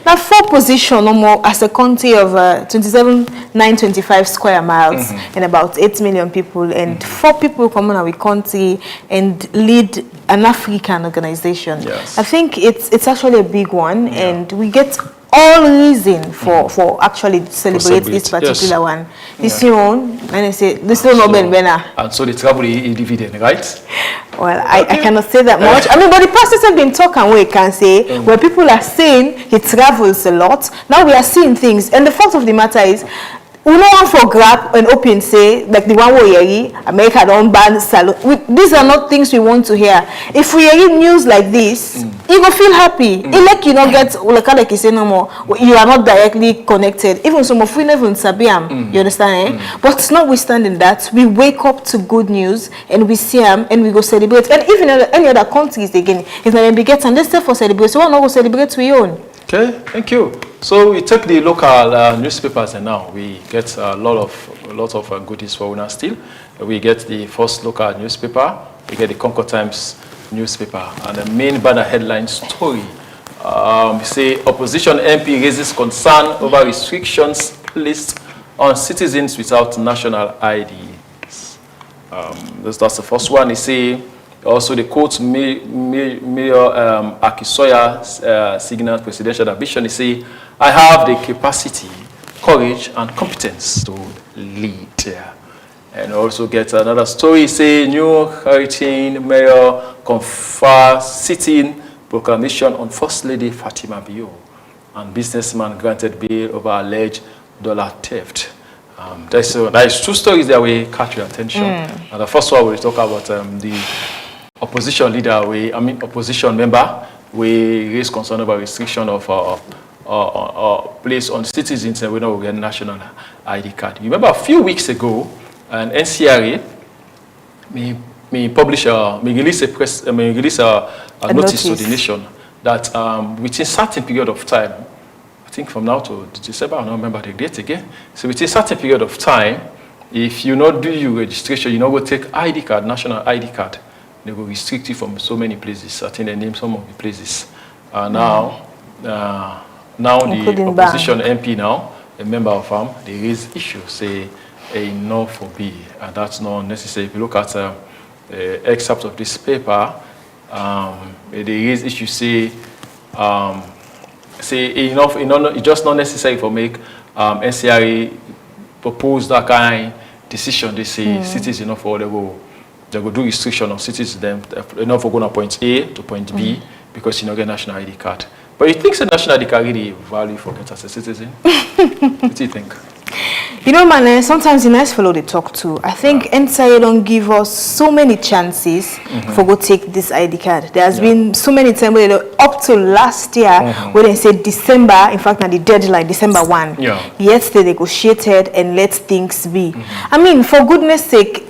F: Now 4 position no more as a country of 27,925 square miles and about 8 million people, and 4 people come on our country and lead an African organization. I think it's actually a big one, and we get all reason for actually celebrate this particular one. This one, and I say this is not Benbena.
A: And so the travel dividend, right?
F: Well, I cannot say that much. I mean, but the process have been talking we can say where people are saying he travels a lot. Now we are seeing things, and the fact of the matter is, we don't want for grab and open say like the one we hear America don't ban salon. These are not things we want to hear. If we hear news like this, you go feel happy. It like you not get like you say no more. You are not directly connected. Even some of we never sabiam. You understand? But notwithstanding that, we wake up to good news and we see them and we go celebrate. And even any other countries again, if they be get and let's say for celebration, we want to go celebrate we own.
A: Okay, thank you. So we take the local newspapers, and now we get a lot of goodies for una still. We get the first local newspaper. We get the Concord Times newspaper, and the main banner headline story say opposition MP raises concern over restrictions placed on citizens without national IDs. That's the first one. They say. Also, the quote Mayor Akisoya signaled presidential ambition. He say, "I have the capacity, courage, and competence to lead." And also get another story. Say, new Hurricane Mayor confers sitting proclamation on First Lady Fatima Bio, and businessman granted bail over alleged dollar theft. There's 2 stories that will catch your attention. And the first one we'll talk about the opposition leader, opposition member, we raise concern about restriction of place on citizens and we don't get national ID card. You remember a few weeks ago, an NCRA release a notice to the nation that within a certain period of time, I think from now to December, I don't remember the date again. So within a certain period of time, if you not do your registration, you not go take ID card, national ID card. They will restrict you from so many places. I think they name some of the places. Now the opposition MP now, a member of them, they raise issues, say enough for B, and that's not necessary. If you look at the excerpt of this paper, they raise issues, say enough, it's just not necessary for make NCRA propose that kind of decision. They say cities enough for they go do restriction on cities them enough for going to point A to point B because you don't get national ID card. But you think the national ID card really value for get as a citizen? What do you think?
F: You know, man, sometimes the nice fellow they talk to. I think NCRA don't give us so many chances for go take this ID card. There has been so many times where up to last year where they said December, in fact, now the deadline, December 1. Yet they negotiated and let things be. I mean, for goodness sake,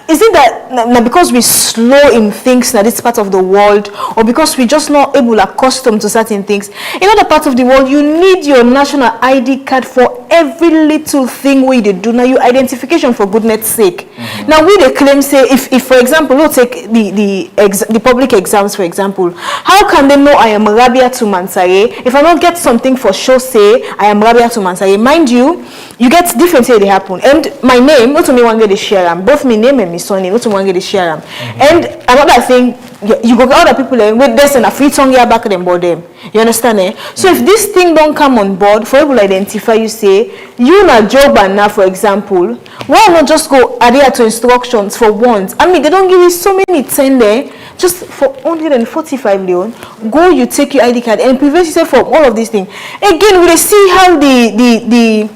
F: is it that now because we're slow in things in this part of the world, or because we're just not accustomed to certain things? In other parts of the world, you need your national ID card for every little thing we do. Now, your identification for goodness sake. Now, we the claim say, if for example, we'll take the public exams, for example, how can they know I am Rabia to Mansaye if I don't get something for sure say I am Rabia to Mansaye? Mind you, you get different things they happen. And my name, not to me one get the share them. Both my name and my surname, not to one get the share them. And another thing, you go get other people with this and a free tongue here back them board them. You understand, eh? So if this thing don't come on board, for people identify you say, you not job and now, for example, why not just go adhere to instructions for once? I mean, they don't give you so many 10 there, just for 145 million, go you take your ID card and prevent yourself from all of these things. Again, we see how the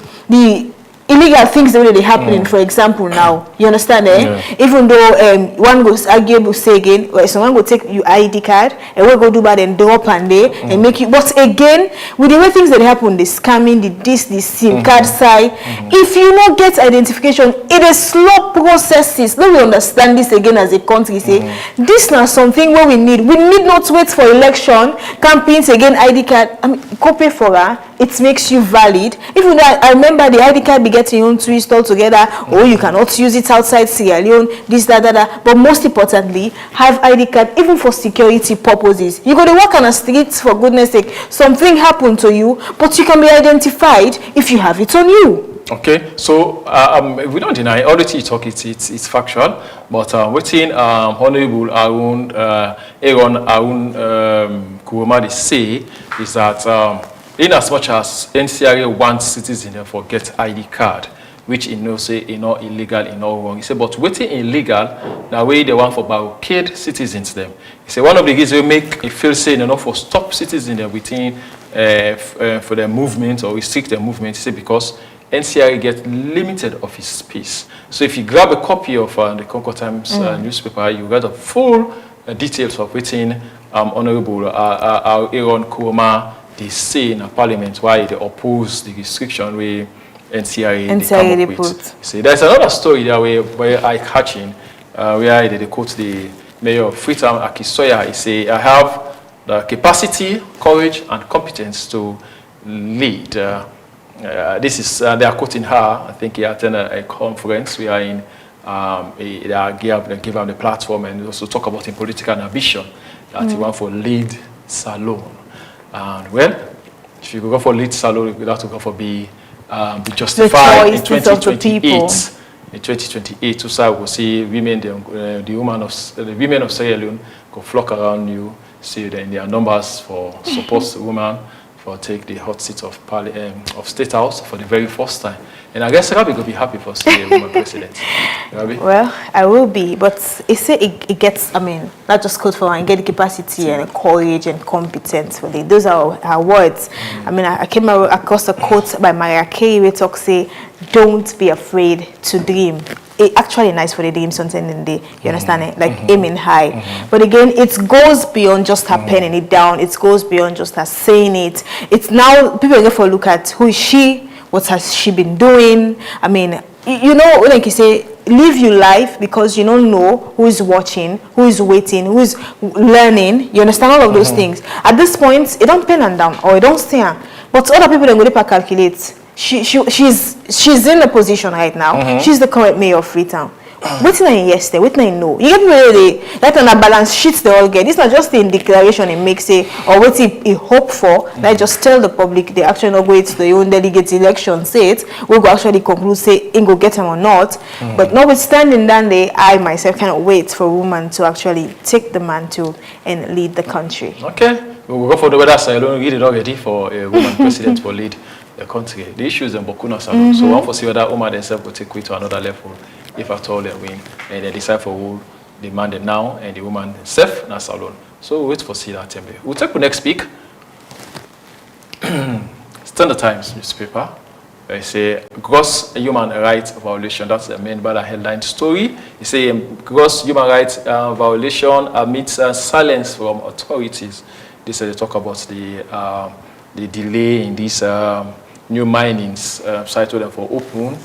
F: illegal things that are happening, for example, now. You understand, eh? Yeah. Even though one goes arguable say again, well, someone will take your ID card and we'll go do bad and drop and they and make you. But again, with the way things that happen, the scamming, the SIM card side, if you not get identification, it is slow processes. Let me understand this again as a country. Say this now something where we need. We need not wait for election campaigns again. ID card, I mean, copy for her. It makes you valid. Even though I remember the ID card be getting your own twist all together, or you cannot use it outside Sierra Leone, this, that. But most importantly, have ID card even for security purposes. You go to walk on the streets, for goodness sake, something happened to you, but you can be identified if you have it on you.
A: Okay, so we don't deny all the tea talk. It's factual, but within Honorable Aaron Kuroma say is that. In as much as NCRA wants citizens to forget ID card, which you know say is not illegal, is not wrong. He said, but waiting illegal, the way they want for barricade citizens them. He said one of the reasons we make it feel say for stop citizens them within for their movement or restrict their movement. He said because NCRA get limited office space. So if you grab a copy of the Concord Times newspaper, you get the full details of within Honorable Aaron Kuroma. They say in a parliament why they oppose the restriction where NCRA they put. See, there's another story there where I catching where they quote the mayor of Freetown, Akisoya. He say, I have the capacity, courage, and competence to lead. This is they are quoting her. I think he attended a conference. We are in. They give her the platform and also talk about in political ambition that he want for lead salon. And well, if you go for lead salon, you have to go for be justified in 2028. In 2028, so we'll see women, the women of Sierra Leone go flock around you, see then their numbers for support the woman for take the hot seat of State House for the very first time. And I guess Rabi will be happy for seeing a woman president. Rabi?
F: Well, I will be, but it say it gets, I mean, not just code for and get the capacity and courage and competence for it. Those are her words. I mean, I came across a quote by Mariah Carey where talk say, don't be afraid to dream. It actually nice for the dream something in the, you understand it? Like aiming high. But again, it goes beyond just her penning it down. It goes beyond just her saying it. It's now, people get for a look at who is she, what has she been doing? I mean, you know, like you say, live your life because you don't know who is watching, who is waiting, who is learning. You understand all of those things. At this point, it don't pen and down or it don't stay. But other people don't go to calculate. She's in a position right now. She's the current mayor of Freetown. What did I yesterday? What did I know? You get really that on a balance sheet they all get. It's not just in declaration it makes it or what he hope for. Like just tell the public they actually not wait to the own delegate election. Say it. We'll go actually conclude say in go get him or not. But notwithstanding that day, I myself cannot wait for a woman to actually take the mantle and lead the country.
A: Okay. We'll go for the weather side. I don't read it already for a woman president for lead the country. The issues in Bokuna Salon. So one for see whether woman themselves will take it to another level. If at all they win, and they decide for who the man them now and the woman self na salon. So we'll wait for see that temple. We'll take the next week. Standard Times newspaper. They say gross human rights violation. That's the main by the headline story. They say gross human rights violation amidst silence from authorities. This they talk about the delay in these new minings site for open.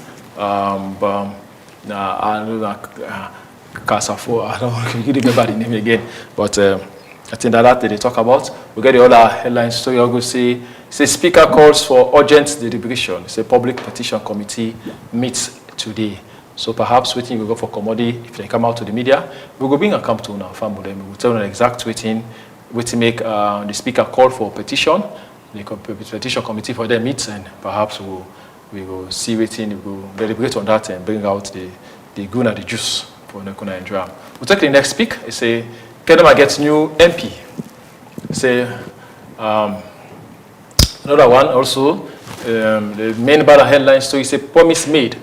A: I don't know, Kasafo, I don't remember the name again, but I think that they talk about. We get the other headline story. I'll go say Speaker calls for urgent deliberation. It's a public petition committee meets today. So perhaps waiting we go for commodity. If they come out to the media, we go bring a camp to now family. We will tell them exact waiting to make the speaker call for petition. The petition committee for them meets, and perhaps we will see waiting. We will deliberate on that and bring out the good and the juice for Nekuna and Dram. We'll take the next speak. It's a Kedema gets new MP. Say another one also. The main banner headline story is a promise made,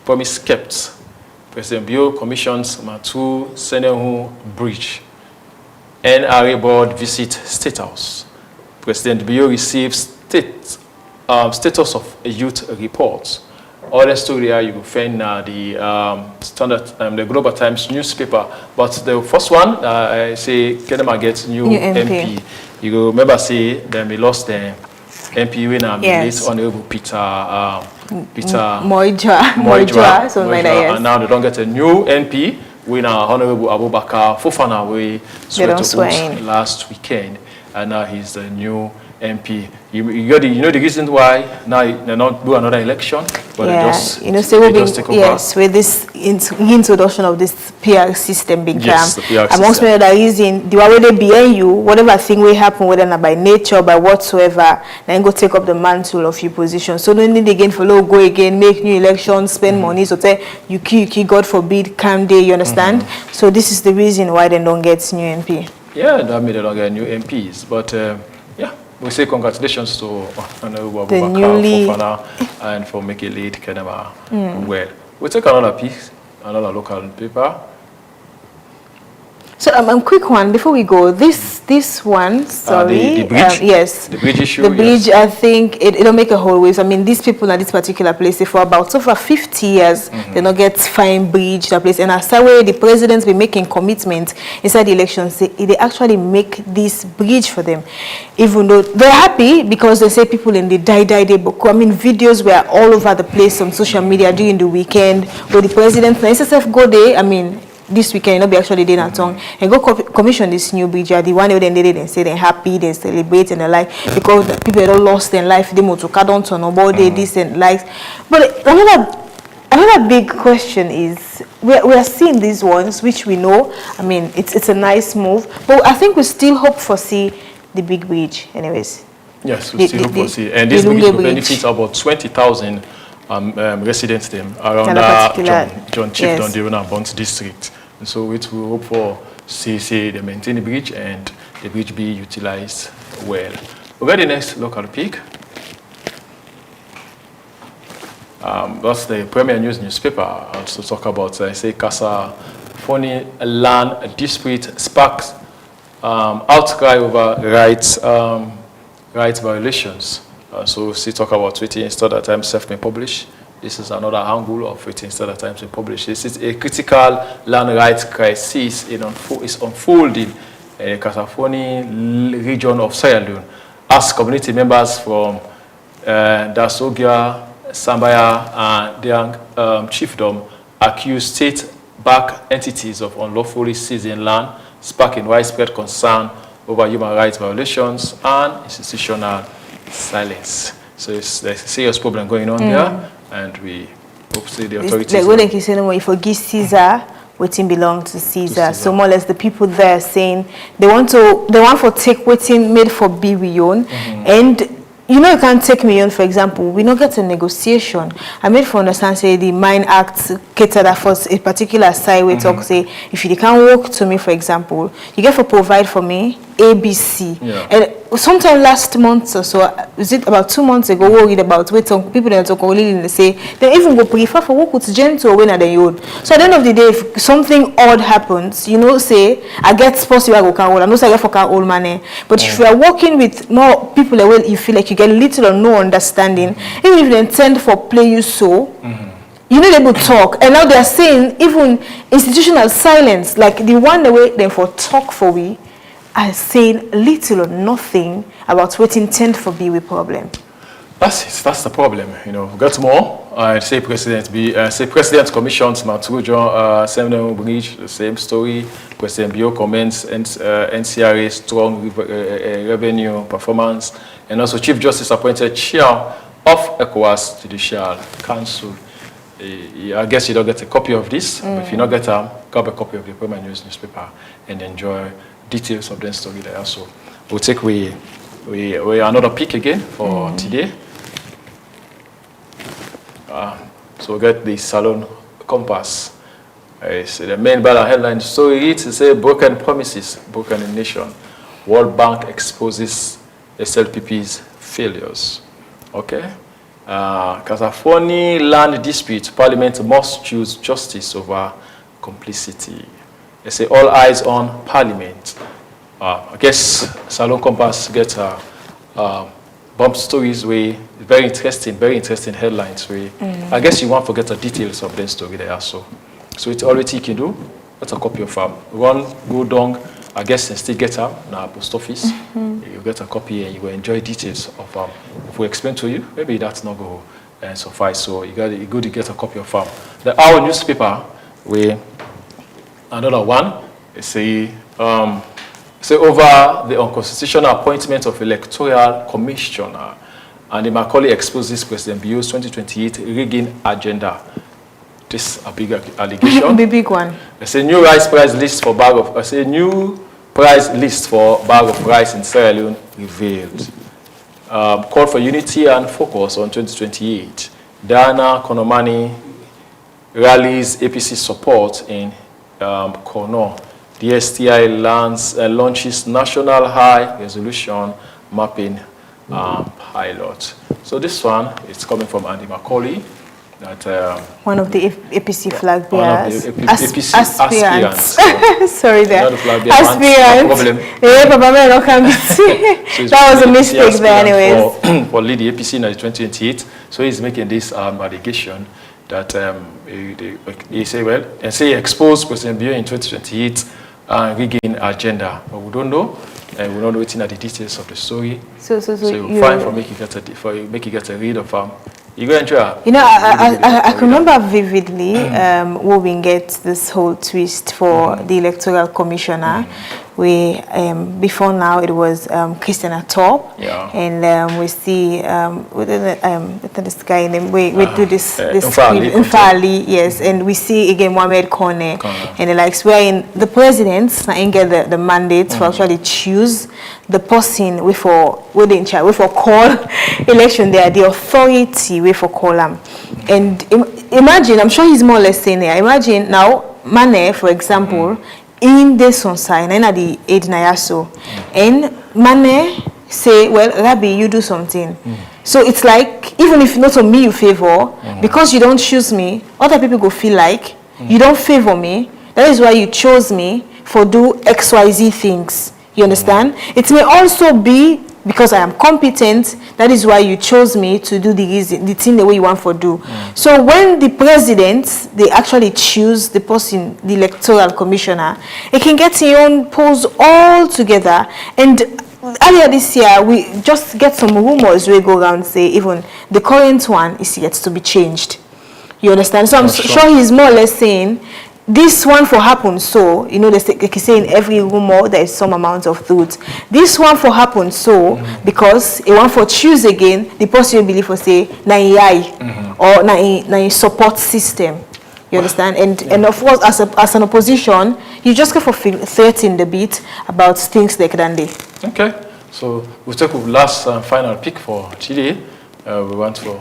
A: promise kept. President Bio commissions Matu Senehu Bridge. NRA board visit State House. President Bio receives status of a youth report. Other story here you will find the Standard, the Global Times newspaper. But the first one, I say Kedema gets new MP. You will remember say that we lost the MP winner, yes. Honorable Peter Moijwa. So yes. And now they don't get a new MP winner, Honorable Abubakar Fofana, we sweared last weekend, and now he's the new MP. You know the reason why now they not do another election, but they just take over.
F: Yes, with this introduction of this PR system become,
A: yes,
F: amongst many other reasons, the way they behind you, whatever thing will happen, whether not by nature, by whatsoever, then go take up the mantle of your position. So no need again follow, go again, make new elections, spend money, so say you keep, God forbid, calm day, you understand? So this is the reason why they don't get new MP.
A: Yeah, that means they don't get new MPs, but yeah. We say congratulations to Honorable Abubakar Fofana and for making lead Kedema well. We'll take another piece, another local paper.
F: So a quick one before we go. This one, sorry,
A: the bridge.
F: Yes,
A: the bridge issue.
F: The bridge, yes. I think it'll make a whole wave. I mean, these people at this particular place, for about 50 years, they don't get fine bridge that place. And as that way, the presidents be making commitments inside the elections. They actually make this bridge for them, even though they're happy because they say people in the die book. I mean, videos were all over the place on social media during the weekend where the president, SSF go there. I mean, this weekend, be actually doing that song and go commission this new bridge. The one they did and say they're happy, they celebrate and they like because the people that lost their life, they moved to Cadon to nobody, this and likes. But another big question is we are seeing these ones, which we know. I mean, it's a nice move, but I think we still hope for see the big bridge, anyways.
A: Yes, we still hope for see, and this bridge will benefit about 20,000 residents them around John Chief Dondiruna Bont district. And so it will hope for say they maintain the bridge and the bridge be utilized well. We'll get the next local pick. That's the Premier News newspaper. I also talk about say Kasafoni land dispute sparks outcry over rights violations. So we talk about waiting Standard Times self-made published. This is another angle of waiting Standard Times published. This is a critical land rights crisis is unfolding in the Kasafoni region of Sierra Leone as community members from Dasogia, Sambaya, and Diang chiefdom accuse state-backed entities of unlawfully seizing land, sparking widespread concern over human rights violations and institutional silence. So there's a serious problem going on there, and we hope to see the authorities.
F: Like when you say no, if you give Caesar, waiting belong to Caesar. So more or less the people there saying they want for take waiting made for be we own, and you know you can't take me on. For example, we don't get a negotiation. I made for understand say the Mine Act cater that for a particular side we talk say if you can't work to me, for example, you get to provide for me ABC.
A: Yeah.
F: And sometime last month or so, is it about 2 months ago, we read about wait on people that talk only and they say they even go prefer for work with gentle when at the own. So at the end of the day, if something odd happens, you know, say I get possible I go can hold, I know say I get for can hold money. But if you are working with more people that will you feel like you get little or no understanding, even if they intend for play you so. You know they will talk, and now they are saying even institutional silence, like the one the way they for talk for we. Are saying little or nothing about what intend for be with problem.
A: That's it. That's the problem. You know, get more. Say President commissions Matujo, Seminole Bridge, the same story. President Bio comments NCRA strong revenue performance, and also Chief Justice appointed chair of ECOWAS Judicial Council. I guess you don't get a copy of this. If you don't get grab a copy of the Premier News newspaper and enjoy details of the story there. So we'll take we another pick again for today. So we get the Salon Compass. So the main banner headline story reads, it says, broken promises, broken in nation. World Bank exposes SLPP's failures. Okay. California land dispute, Parliament must choose justice over complicity. They say all eyes on Parliament. I guess Salon Compass gets bump stories where very interesting headlines where I guess you won't forget the details of the story there also. So it's already you can do. That's a copy of run, go down, I guess, and still get up now post office. You get a copy and you will enjoy details of if we explain to you, maybe that's not go and suffice. So you good to get a copy of our newspaper where another one say over the unconstitutional appointment of electoral commissioner, and the Macaulay exposes President Bio's 2028 rigging agenda. This is a big allegation.
F: The big one.
A: There's a new rice price list for bag of. A new price list for bag of rice in Sierra Leone revealed. Call for unity and focus on 2028. Diana Konomani rallies APC support in Kono. The STI launches national high resolution mapping pilot. So this one is coming from Andy Macaulay. That,
F: one of the APC flag bearers.
A: APC
F: aspirants. Sorry there.
A: Aspirants.
F: Yeah, Papa Melo can be that was a mistake there anyways.
A: For lead the APC in 2028. So he's making this allegation that he say, well, and say expose President Bio in 2028 rigging agenda. But we don't know. And we're not waiting at the details of the story. So you find for make you get a read of you go enjoy.
F: You know, I can remember vividly when we get this whole twist for the electoral commissioner. We before now it was Christian Atop, and we see this guy name we do this Mfali, yes, and we see again Mohamed Kone, and the likes wherein the presidents get the mandate to actually choose the person we for call election. They are the authority we for call them, and imagine, I'm sure he's more or less saying there. Imagine now Mane, for example. In the sunshine, and at the aid Nayaso, and Mane say, well, Rabbi, you do something. So it's like, even if not on me you favor, because you don't choose me, other people go feel like you don't favor me. That is why you chose me for do XYZ things. You understand? It may also be because I am competent. That is why you chose me to do the thing the way you want to do. So when the president, they actually choose the person, the electoral commissioner, it can get your own polls all together. And earlier this year, we just get some rumors we go around say even the current one is yet to be changed. You understand? So I'm sure he's more or less saying this one for happen so, you know, they say in every rumor there is some amount of truth. This one for happen so because a one for choose again, the person you believe for say na AI or na support system. You understand? And of course as an opposition, you just go for threatening the beat about things like that day.
A: Okay. So we'll take the last final pick for today. We want to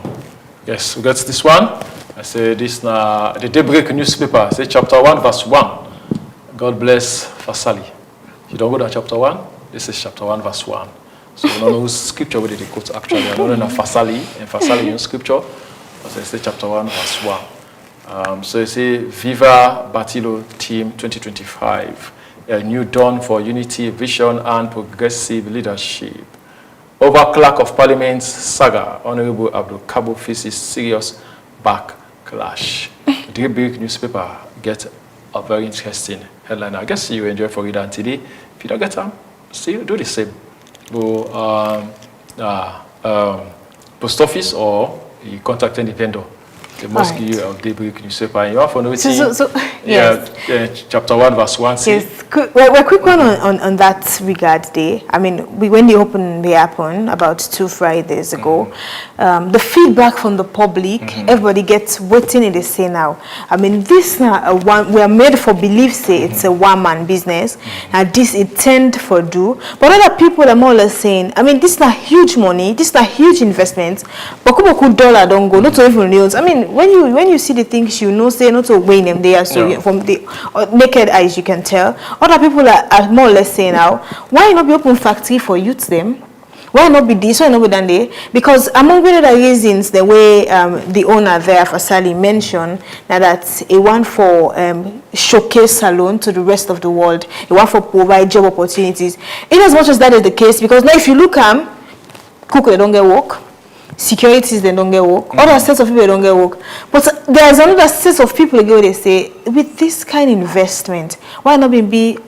A: we got this one. I say this the Daybreak newspaper, say chapter 1 verse 1. God bless Fasali. If you don't go to chapter 1, this is chapter 1 verse 1. So we don't know whose scripture we did they quote actually. I don't know Fasali and Fasali in scripture. But I say chapter 1 verse 1. So you say Viva Batilo Team 2025. A new dawn for unity, vision and progressive leadership. Over Clerk of Parliament's saga, Honorable Abdul Kabo faces serious backlash. The Daybreak newspaper get a very interesting headline. I guess you enjoy for reading today. If you don't get them, still do the same. Go post office or you contacting the vendor. They must give you a Daybreak newspaper. And you have for noticing,
F: yes.
A: chapter 1, verse 1.
F: Yes, well, quick one on that regard day. I mean, when the open day happened about 2 Fridays ago, the feedback from the public, everybody gets waiting in the say now. I mean, this now we are made for belief say it's a one-man business, and this it tend for do. But other people are more or less saying, I mean, this is not huge money, this is not huge investment, but $1 don't go, not to even news. I mean, when you see the things, you know, say not to weigh them there, so from the naked eyes you can tell. Other people are more or less saying now, why not be open factory for youth them? Why not be this? Why not be done there? Because among the other reasons, the way the owner there, Fasali, mentioned that a one for showcase salon to the rest of the world, a one for provide job opportunities. In as much as that is the case, because now if you look at cook, they don't get work. Securities, they don't get work. Other sets of people, they don't get work. But there's another set of people again, they say, with this kind of investment, why not be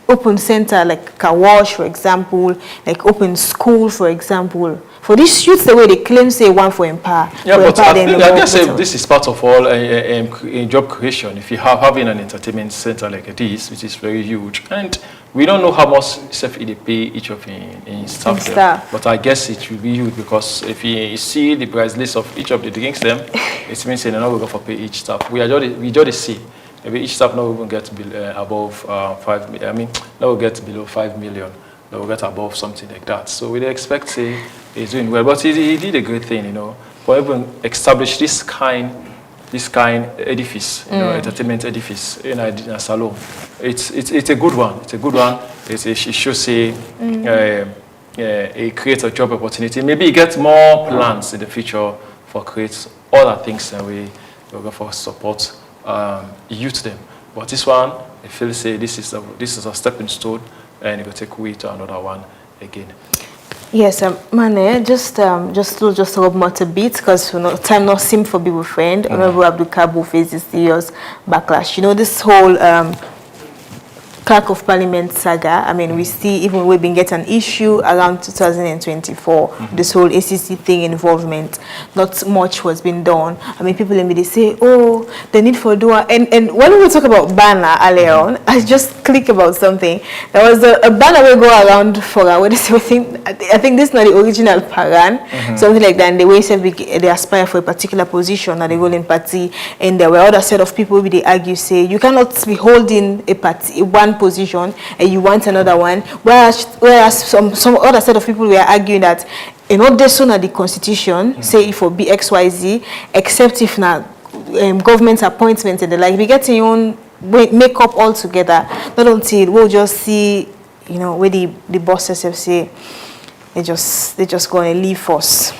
F: open center like Kawash, for example, like open school, for example, for these youths, the way they claim, say, one for empower.
A: Yeah, but I guess this is part of all job creation. If you having an entertainment center like this, which is very huge, and we don't know how much they pay each of in staff there. But I guess it will be huge because if you see the price list of each of the drinks, them, it means they're not going to pay each staff. We just see. Maybe each staff now will get above 5 million. I mean, now will get below 5 million. Now will get above something like that. So we expect he's doing well. But he did a great thing, you know, for even establish this kind edifice, you know, entertainment edifice in a salon. It's a good one. It's a good one. It shows it creates a job opportunity. Maybe you get more plans in the future for create other things and we go for support youth them. But this one, I feel say this is a stepping stone, and it will take way to another one again.
F: Yes, Mane, just rub more a bit because time not seem for people friend. I remember Abdul Kabu faces serious backlash. You know, this whole Clerk of Parliament saga, I mean, we see even we've been getting an issue around 2024, this whole ACC thing involvement, not much was being done. I mean, people in me, they say, oh, the need for DUA. And when we talk about banner earlier on, I just click about something. There was a banner we go around for, where they say, I think this is not the original Paran, something like that, and the way they aspire for a particular position at the ruling party, and there were other set of people who they argue, say, you cannot be holding a party, one position and you want another one, whereas some other set of people were arguing that in all this one at the constitution say for BXYZ, except if now government appointments and the like, we get your own make up all together, not until we'll just see, you know, where the bosses have say they just go and leave us.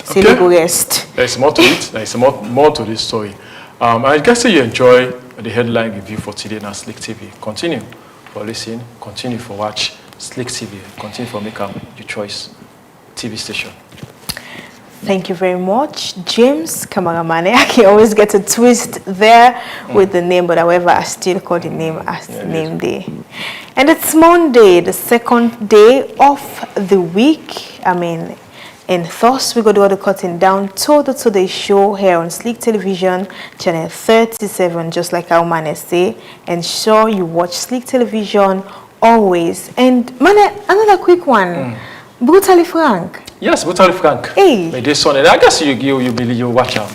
F: Say they go rest.
A: There's more to it. There's more to this story. I guess you enjoy the headline review for today on Slick TV. Continue for listening, continue for watch Slick TV, continue for make up your choice TV station.
F: Thank you very much, James Kamaramane. I can always get a twist there with the name, but however, I still call the name as the name day. And it's Monday, the second day of the week. I mean, and thus we go to the cutting down total to the show here on Slick Television, channel 37, just like our man say. Ensure you watch Slick Television always. And man, another quick one, Brutally Frank.
A: Yes, Brutally Frank.
F: Hey.
A: This one, I guess you watch them.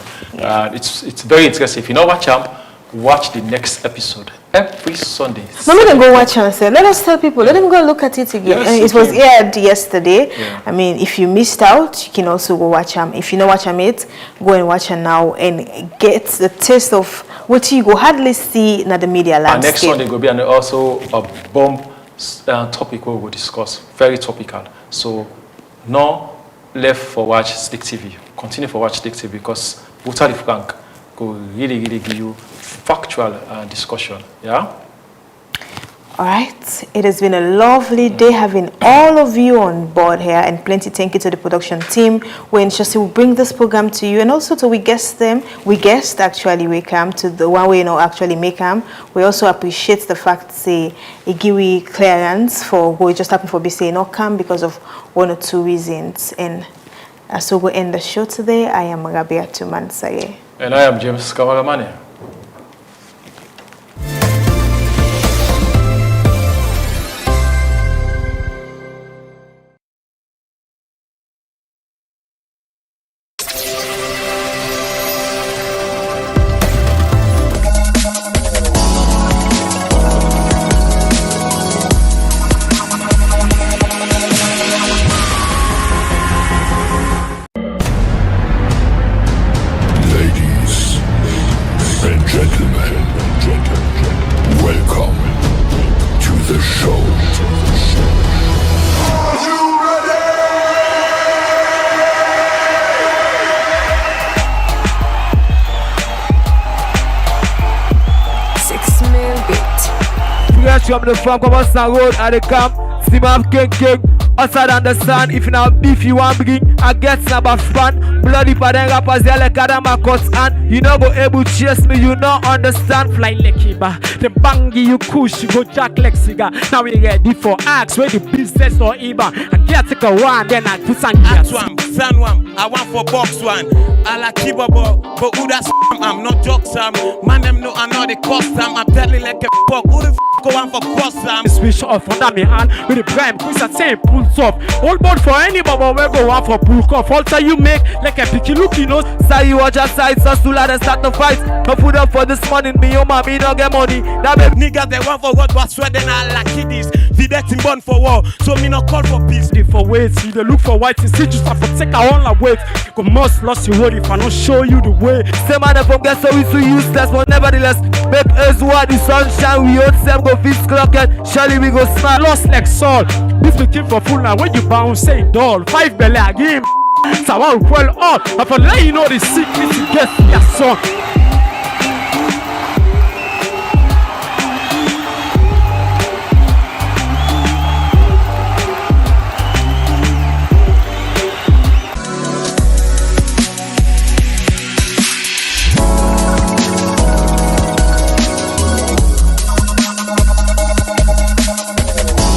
A: It's very interesting. If you don't watch them, watch the next episode every Sunday.
F: No, let them go watch and say, let us tell people, let them go look at it again.
A: Yes,
F: it was aired yesterday. Yeah. I mean, if you missed out, you can also go watch them. If you know watch them it, go and watch them now and get the taste of what you go hardly see in the media landscape.
A: And next Sunday will be also a bomb topic we will discuss, very topical. So no left for watch Slick TV. Continue for watch Slick TV because Brutally Frank go really give you factual discussion. Yeah.
F: All right. It has been a lovely day having all of you on board here, and plenty thank you to the production team. We ensure will bring this program to you, and also to we guest actually we come to the one way actually make them. We also appreciate the fact say it give we clearance for what just happened for be say not come because of one or two reasons, and So we'll end the show today. I am Rabia Tumansaye.
A: And I am James Kamaramani.
C: From the farm, come on, road at the camp. See my king, outside on the sun. If you now beef you want bring, I get some fun. Bloody pattern rappers, they like Adama cuts and you know go able to chase me, you don't understand. Fly like Iba, the bangy you kush, you go jack like cigar. Now we ready for acts, where the business or Iba. I get take a one, then I put some gas.
D: San one, I want for box one. I like Kibabo, but who that's I'm not jokes, man, them know I know the cost, I'm telling like a fuck, who the f go on for cross,
C: switch off under me hand with the prime, push a same pulls off. Hold board for anybody, we go on for book off. Also you make like a picky look, you know. Say you watch your side, so soon as they start to fight. No put up for this morning, me, oh mommy, don't get money. That make
D: niggas, they want for what was sweating, I like kiddies. The betting born for war, so me not call for peace.
C: They for weight, see they look for white, see just have to take our own weight. You must lost your word if I don't show you the way. Say man, if I get so we so useless, but nevertheless, make us what the sunshine, we own them go fix clock and surely we go smile. Lost like Saul, this became for full now when you bounce, say doll, 5 belly again. So I will well all, I for let you know the secret to get your song.